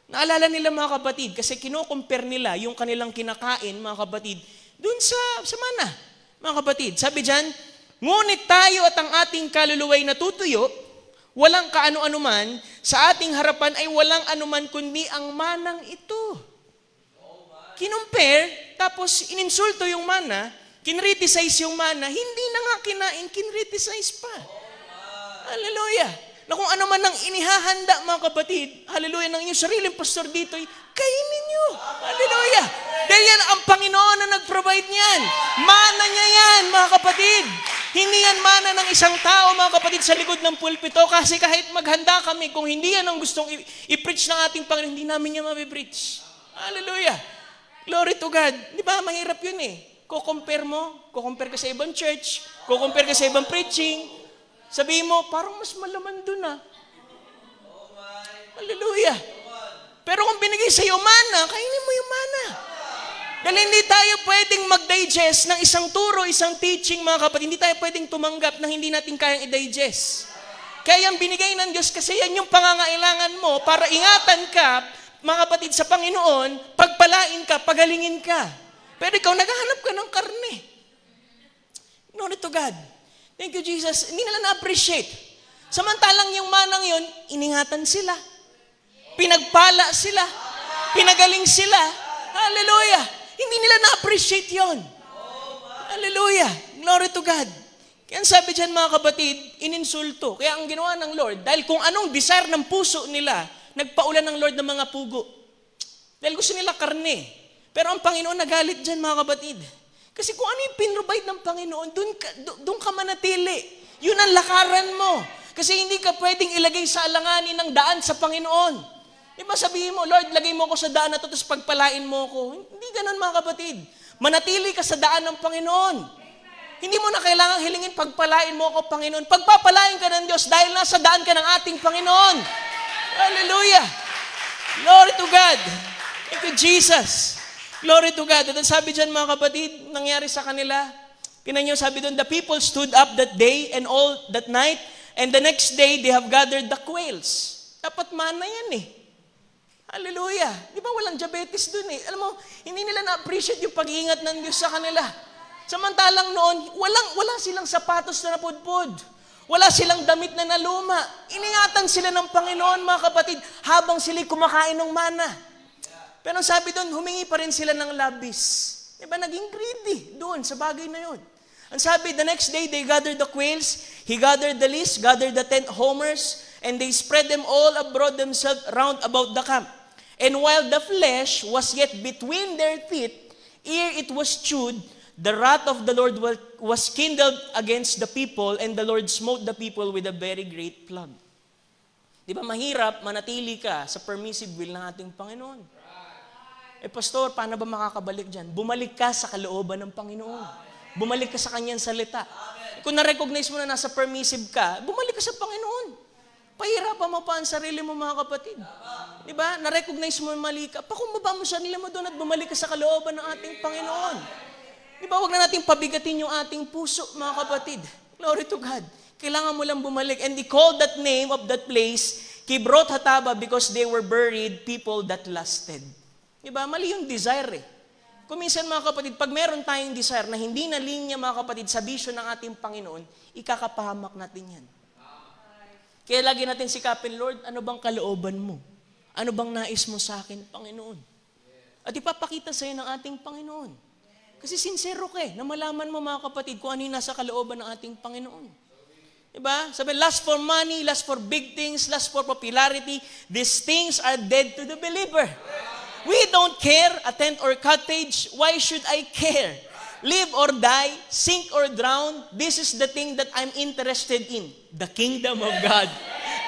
B: Naalala nila mga kapatid, kasi kino-compare nila yung kanilang kinakain, mga kapatid, doon sa mana, mga kapatid. Sabi dyan, ngunit tayo at ang ating kaluluway natutuyo, walang kaano-ano man, sa ating harapan ay walang anuman kundi ang manang ito. Kinumpare, tapos ininsulto yung mana, kinriticize yung mana, hindi na nga kinain, kinriticize pa. Hallelujah. Na kung ano man ang inihahanda mga kapatid, hallelujah, ng inyong sariling pastor dito, kainin nyo. Hallelujah. Dahil yan ang Panginoon na nag-provide niyan. Mana niya yan, mga kapatid. Hindi yan mana ng isang tao, mga kapatid, sa likod ng pulpito. Kasi kahit maghanda kami, kung hindi yan ang gustong i-preach ng ating Panginoon, hindi namin niya mabipreach. Hallelujah. Glory to God. Di ba, mahirap yun eh. Kukompare ka sa ibang church, kukompare ka sa ibang preaching, sabihin mo, parang mas malaman dun ah. Hallelujah. Pero kung binigay sa'yo mana, kainin mo yung mana. Dahil hindi tayo pwedeng mag-digest ng isang turo, isang teaching, mga kapatid. Hindi tayo pwedeng tumanggap na hindi natin kayang i-digest. Kaya yung binigay ng Diyos, kasi yan yung pangangailangan mo para ingatan ka, mga kapatid, sa Panginoon, pagpalain ka, pagalingin ka. Pero ikaw, naghahanap ka ng karne. Glory to God. Thank you, Jesus. Hindi nila na-appreciate. Samantalang yung manang yun, iningatan sila. Pinagpala sila. Pinagaling sila. Hallelujah. Hindi nila na-appreciate yun. Hallelujah. Glory to God. Kaya sabi dyan mga kapatid, ininsulto. Kaya ang ginawa ng Lord, dahil kung anong desire ng puso nila, nagpaulan ng Lord ng mga pugo. Dahil gusto nila karne. Pero ang Panginoon nagalit dyan mga kapatid. Kasi kung ano yung pinrovide ng Panginoon, doon ka manatili. Yun ang lakaran mo. Kasi hindi ka pwedeng ilagay sa alanganin ng daan sa Panginoon. Diba sabihin mo, Lord, lagay mo ako sa daan na to, tapos pagpalain mo ako. Hindi ganun mga kapatid. Manatili ka sa daan ng Panginoon. Hindi mo na kailangang hilingin, pagpalain mo ako, Panginoon. Pagpapalain ka ng Diyos dahil nasa daan ka ng ating Panginoon. Hallelujah. Glory to God. Thank you, Jesus. Glory to God. At sabi dyan mga kapatid, nangyari sa kanila, tinan nyo, sabi doon, the people stood up that day and all that night, and the next day they have gathered the quails. Dapat mana yan eh. Hallelujah. Di ba walang diabetes doon eh. Alam mo, hindi nila na-appreciate yung pag-iingat ng Diyos sa kanila. Samantalang noon, wala silang sapatos na napudpud. Wala silang damit na naluma. Iningatan sila ng Panginoon mga kapatid habang sila kumakain ng mana. Pero sabi doon, humingi pa rin sila ng labis. Diba, naging greedy doon sa bagay na yun. Ang sabi, the next day, they gathered the quails, he gathered the least, gathered the 10 homers, and they spread them all abroad themselves round about the camp. And while the flesh was yet between their teeth, ere it was chewed, the wrath of the Lord was kindled against the people, and the Lord smote the people with a very great plague. Di ba mahirap manatili ka sa permissive will ng ating Panginoon? Pastor, paano ba makakabalik dyan? Bumalik ka sa kalooban ng Panginoon. Bumalik ka sa Kanyang salita. Kung na-recognize mo na nasa permissive ka, bumalik ka sa Panginoon. Pahirapan mo pa ang sarili mo, mga kapatid. Di ba? Na-recognize mo mali ka, pakumbaba mo sarili mo doon at bumalik ka sa kalooban ng ating Panginoon. Di ba? Huwag na natin pabigatin yung ating puso, mga kapatid. Glory to God. Kailangan mo lang bumalik. And they called that name of that place, Kibrot Hataba, because they were buried people that lusted. Diba? Mali yung desire eh. Kung minsan, mga kapatid, pag meron tayong desire na hindi na linya, mga kapatid, sa vision ng ating Panginoon, ikakapahamak natin yan. Kaya lagi natin sikapin, Lord, ano bang kalooban mo? Ano bang nais mo sa akin, Panginoon? At ipapakita sa'yo ng ating Panginoon. Kasi sincero ka eh, na malaman mo, mga kapatid, kung ano yung nasa kalooban ng ating Panginoon. Diba? Sabi, lust for money, lust for big things, lust for popularity, these things are dead to the believer. We don't care, a tent or cottage, why should I care? Live or die, sink or drown, this is the thing that I'm interested in, the kingdom of God.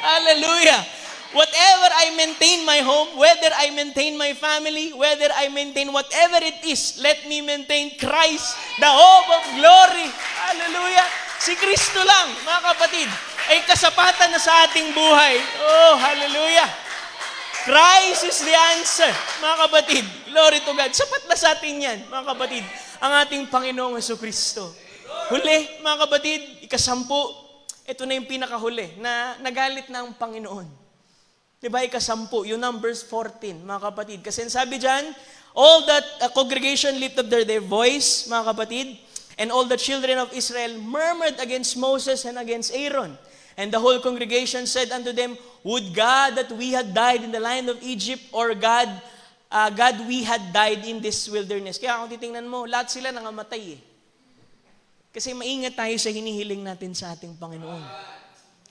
B: Hallelujah! Whatever I maintain my home, whether I maintain my family, whether I maintain whatever it is, let me maintain Christ, the hope of glory. Hallelujah! Si Kristo lang, mga kapatid, ay kasapatan na sa ating buhay. Oh, hallelujah! Christ is the answer, mga kapatid. Glory to God. Sapat na sa atin yan, mga kapatid, ang ating Panginoong Jesucristo. Huli, mga kapatid, ikasampu, ito na yung pinakahuli, na nagalit na ang Panginoon. Diba, ikasampu, yung Numbers 14, mga kapatid. Kasi sabi dyan, all that congregation lifted up their voice, mga kapatid, and all the children of Israel murmured against Moses and against Aaron. And the whole congregation said unto them, would God that we had died in the land of Egypt, or God we had died in this wilderness. Kaya kung titingnan mo, lahat sila nangamatay eh. Kasi maingat tayo sa hinihiling natin sa ating Panginoon.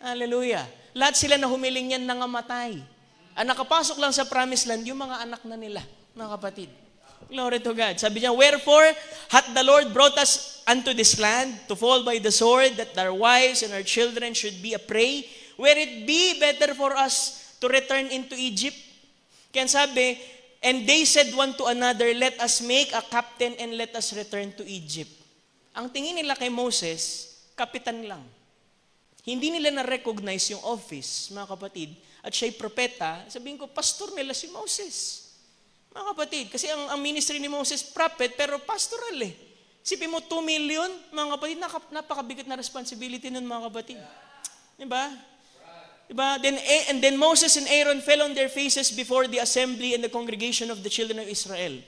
B: Hallelujah. Lahat sila na humiling yan nangamatay. Ang nakapasok lang sa promised land, yung mga anak na nila, mga kapatid. Glory to God. Sabi niya, wherefore hath the Lord brought us unto this land to fall by the sword, that our wives and our children should be a prey, where it be better for us to return into Egypt. Kaya sabi, and they said one to another, let us make a captain and let us return to Egypt. Ang tingin nila kay Moses, kapitan lang. Hindi nila na-recognize yung office, mga kapatid, at siya'y propeta. Sabihin ko, pastor nila si Moses. Mga kapatid, kasi ang ministry ni Moses, prophet, pero pastoral eh. Sipin mo, 2 million, mga kapatid, napakabigat na responsibility nun, mga kapatid. Diba? Diba? And then Moses and Aaron fell on their faces before the assembly and the congregation of the children of Israel.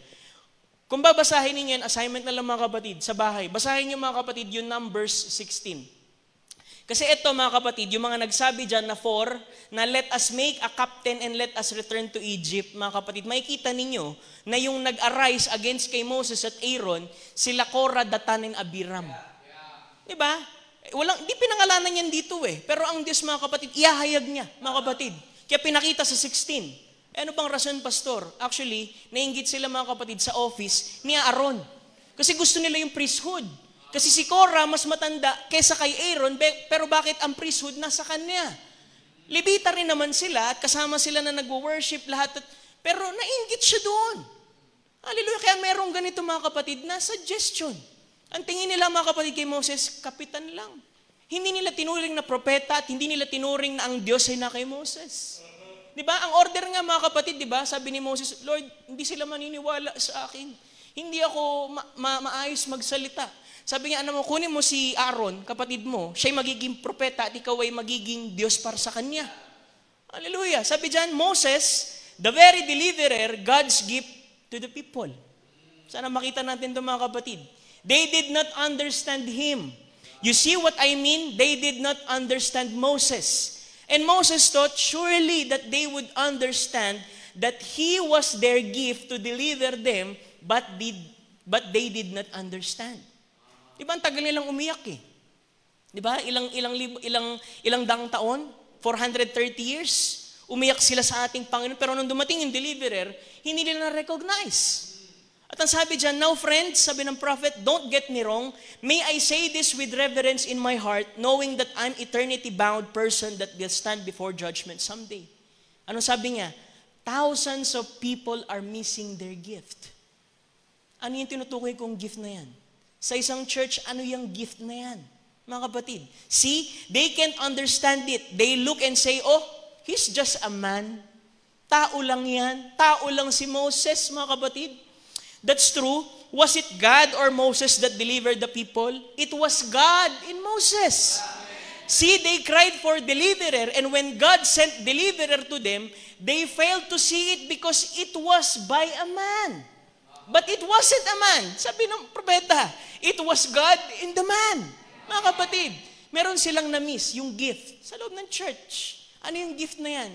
B: Kung babasahin ninyo yan, assignment na lang, mga kapatid, sa bahay, basahin niyo, mga kapatid, yung Numbers 16. Kasi ito, mga kapatid, yung mga nagsabi dyan na na let us make a captain and let us return to Egypt, mga kapatid, makikita ninyo na yung nag-arise against kay Moses at Aaron, sila Korah, Datan, and Abiram. Diba? Di pinangalanan yan dito eh. Pero ang Diyos, mga kapatid, iahayag niya, mga kapatid. Kaya pinakita sa 16. Ano bang rason, pastor? Actually, nainggit sila, mga kapatid, sa office ni Aaron. Kasi gusto nila yung priesthood. Kasi si Korah mas matanda kaysa kay Aaron, pero bakit ang priesthood nasa kanya? Levita rin naman sila at kasama sila na nag-worship lahat. Pero nainggit siya doon. Hallelujah. Kaya merong ganito, mga kapatid, na suggestion. Ang tingin nila, mga kapatid, kay Moses, kapitan lang. Hindi nila tinuring na propeta at hindi nila tinuring na ang Diyos ay na kay Moses. Diba? Ang order nga, mga kapatid, diba? Sabi ni Moses, Lord, hindi sila maniniwala sa akin. Hindi ako maayos magsalita. Sabi niya, mo, kunin mo si Aaron, kapatid mo, siya'y magiging propeta at ikaw ay magiging Diyos para sa kanya. Hallelujah. Sabi diyan, Moses, the very deliverer, God's gift to the people. Sana makita natin ito, mga kapatid. They did not understand him. You see what I mean? They did not understand Moses. And Moses thought surely that they would understand that he was their gift to deliver them, but they did not understand. Diba, ang tagal nilang umiyak eh. Diba, ilang daang taon, 430 years, umiyak sila sa ating Panginoon, pero nung dumating yung deliverer, hindi nila na-recognize. At ang sabi dyan, now friends, sabi ng prophet, don't get me wrong, may I say this with reverence in my heart, knowing that I'm eternity-bound person that will stand before judgment someday. Ano sabi niya? Thousands of people are missing their gift. Ano yung tinutukoy kong gift na yan? Sa isang church, ano yung gift na yan? Mga kapatid, see, they can't understand it. They look and say, oh, he's just a man. Tao lang yan. Tao lang si Moses, mga kapatid. That's true. Was it God or Moses that delivered the people? It was God in Moses. See, they cried for deliverer, and when God sent deliverer to them, they failed to see it because it was by a man. But it wasn't a man. Sabi ng propeta, it was God in the man. Mga kapatid, meron silang na-miss, yung gift sa loob ng church. Ano yung gift na yan?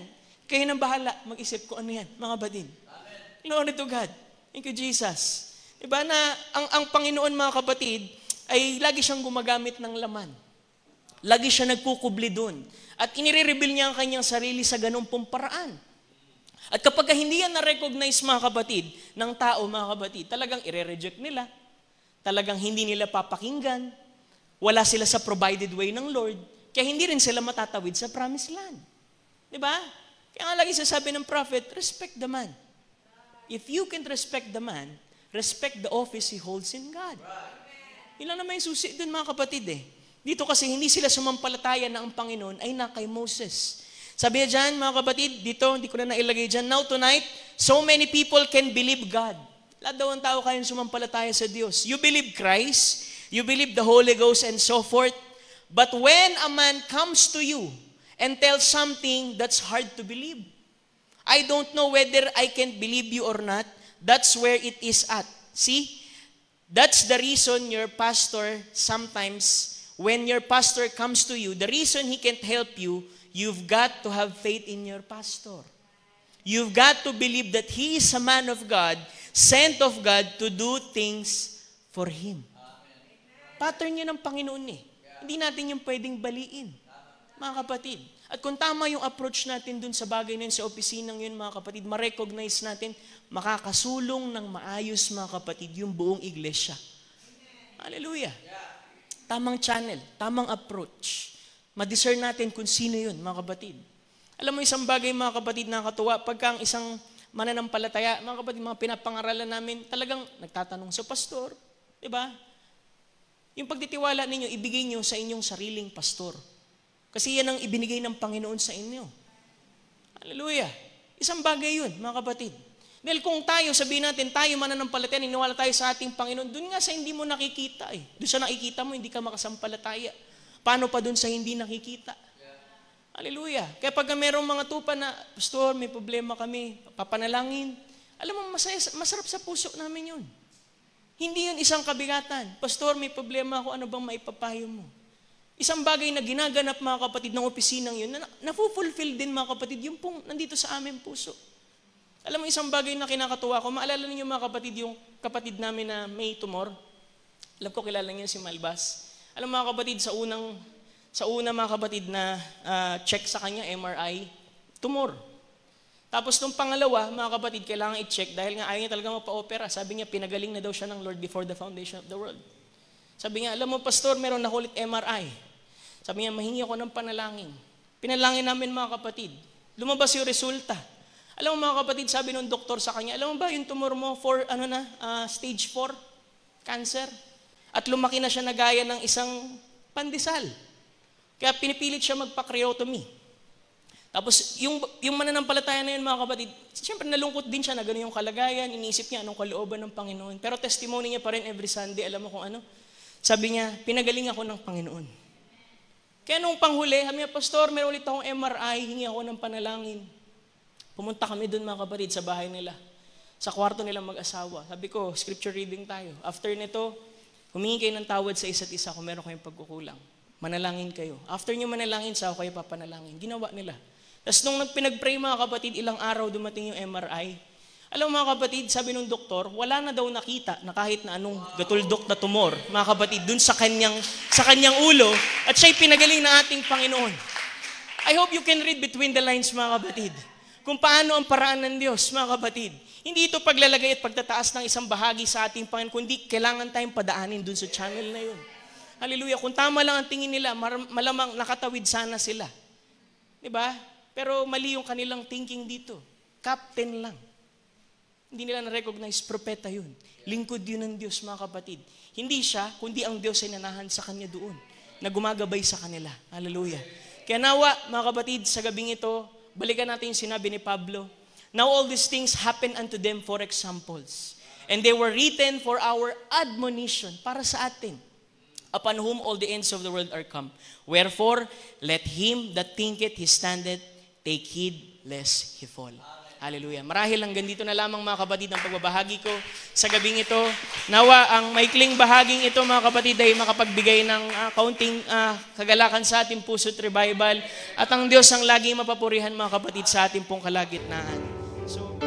B: Kayo nang bahala, mag-isip ko ano yan, mga kapatid. Glory to God. Thank you, Jesus. Diba na ang Panginoon, mga kapatid, ay lagi siyang gumagamit ng laman. Lagi siya nagkukubli dun. At inire-reveal niya ang kanyang sarili sa ganung pong paraan. At kapag hindi yan na-recognize, mga kapatid, ng tao, mga kapatid, talagang ire-reject nila. Talagang hindi nila papakinggan. Wala sila sa provided way ng Lord. Kaya hindi rin sila matatawid sa promised land. Diba? Kaya nga lagi sasabi ng prophet, respect the man. If you can respect the man, respect the office he holds in God. Ilan naman yung susi dun, mga kapatid eh. Dito kasi hindi sila sumampalataya na ang Panginoon ay na kay Moses. Sabi niya dyan, mga kapatid, dito, hindi ko na nailagay dyan. Now tonight, so many people can believe God. Lahat daw ang tao kayang sumampalataya sa Diyos. You believe Christ, you believe the Holy Ghost and so forth. But when a man comes to you and tells something that's hard to believe, I don't know whether I can believe you or not. That's where it is at. See? That's the reason your pastor sometimes, when your pastor comes to you, the reason he can't help you, you've got to have faith in your pastor. You've got to believe that he is a man of God, sent of God to do things for him. Pattern niya ng Panginoon eh. Hindi natin yung pwedeng baliin. Mga kapatid. At kung tama yung approach natin dun sa bagay na yun, sa opisinang yun, mga kapatid, ma-recognize natin, makakasulong ng maayos, mga kapatid, yung buong iglesia. Hallelujah. Tamang channel, tamang approach. Ma-discern natin kung sino yun, mga kapatid. Alam mo, isang bagay, mga kapatid, nakakatuwa, pagka ang isang mananampalataya, mga kapatid, mga pinapangaralan namin, talagang nagtatanong sa pastor, di ba? Yung pagtitiwala ninyo, ibigay nyo sa inyong sariling pastor. Kasi yan ang ibinigay ng Panginoon sa inyo. Hallelujah. Isang bagay yun, mga kapatid. Dahil kung tayo, sabihin natin, tayo mananampalataya, niniwala tayo sa ating Panginoon, dun nga sa hindi mo nakikita eh. Dun sa nakikita mo, hindi ka makasampalataya. Paano pa dun sa hindi nakikita? Hallelujah. Kaya pag mayroong mga tupa na, Pastor, may problema kami, papanalangin, alam mo, masarap sa puso namin yun. Hindi yun isang kabigatan. Pastor, may problema ako, ano bang maipapayo mo? Isang bagay na ginaganap, mga kapatid, ng opisinang yun, na napufulfill din, mga kapatid, yung pong nandito sa aming puso. Alam mo, isang bagay na kinakatuwa ko, maalala ninyo, mga kapatid, yung kapatid namin na may tumor. Alam ko, kilala niyo si Malbas. Alam mo, mga kapatid, sa una, mga kapatid, na check sa kanya, MRI, tumor. Tapos nung pangalawa, mga kapatid, kailangan i-check dahil nga ayaw niya talaga magpa-opera. Sabi niya, pinagaling na daw siya ng Lord before the foundation of the world. Sabi niya, alam mo, Pastor, meron na ulit MRI. Sabi niya, mahingi ako ng panalangin. Pinalangin namin, mga kapatid. Lumabas yung resulta. Alam mo, mga kapatid, sabi ng doktor sa kanya, alam mo ba, yung tumor mo stage 4 cancer. At lumaki na siya na gaya ng isang pandesal. Kaya pinipilit siya magpa-creotomy. Tapos, yung mananampalataya na yun, mga kapatid, siyempre nalungkot din siya na gano'n yung kalagayan, iniisip niya anong kalooban ng Panginoon. Pero testimony niya pa rin every Sunday, alam mo kung ano? Sabi niya, pinagaling ako ng Panginoon. Kaya nung panghuli, sabi niya, Pastor, meron ulit akong MRI, hingi ako ng panalangin. Pumunta kami doon, mga kapatid, sa bahay nila. Sa kwarto nila mag-asawa. Sabi ko, scripture reading tayo. After nito, humingi kayo ng tawad sa isa't isa kung meron kayong pagkukulang. Manalangin kayo. After nyo manalangin, sa ako kayo papanalangin. Ginawa nila. Tapos nung pinag-pray, mga kapatid, ilang araw dumating yung MRI. Alam mo, mga kapatid, sabi nung doktor, wala na daw nakita na kahit na anong gatuldok na tumor, mga kapatid, dun sa kanyang ulo, at siya'y pinagaling ng ating Panginoon. I hope you can read between the lines, mga kapatid. Kung paano ang paraan ng Diyos, mga kapatid. Hindi ito paglalagay at pagtataas ng isang bahagi sa ating Panginoon, kundi kailangan tayong padaanin dun sa channel na yun. Hallelujah. Kung tama lang ang tingin nila, malamang nakatawid sana sila. Diba? Pero mali yung kanilang thinking dito. Captain lang. Hindi nila na-recognize, propeta yun. Lingkod yun ng Diyos, mga kapatid. Hindi siya, kundi ang Diyos ay nanahan sa kanya doon, na gumagabay sa kanila. Hallelujah. Kaya nawa, mga kapatid, sa gabing ito, balikan natin yung sinabi ni Pablo. Now all these things happen unto them for examples. And they were written for our admonition, para sa atin, upon whom all the ends of the world are come. Wherefore, let him that thinketh he standeth take heed lest he fall. Hallelujah. Marahil hanggang dito na lamang, mga kapatid, ang pagbabahagi ko sa gabing ito. Nawa ang maikling bahaging ito, mga kapatid, ay makapagbigay ng kaunting kagalakan sa ating puso't revival. At ang Diyos ang laging mapapurihan, mga kapatid, sa ating pong kalagitnaan. So,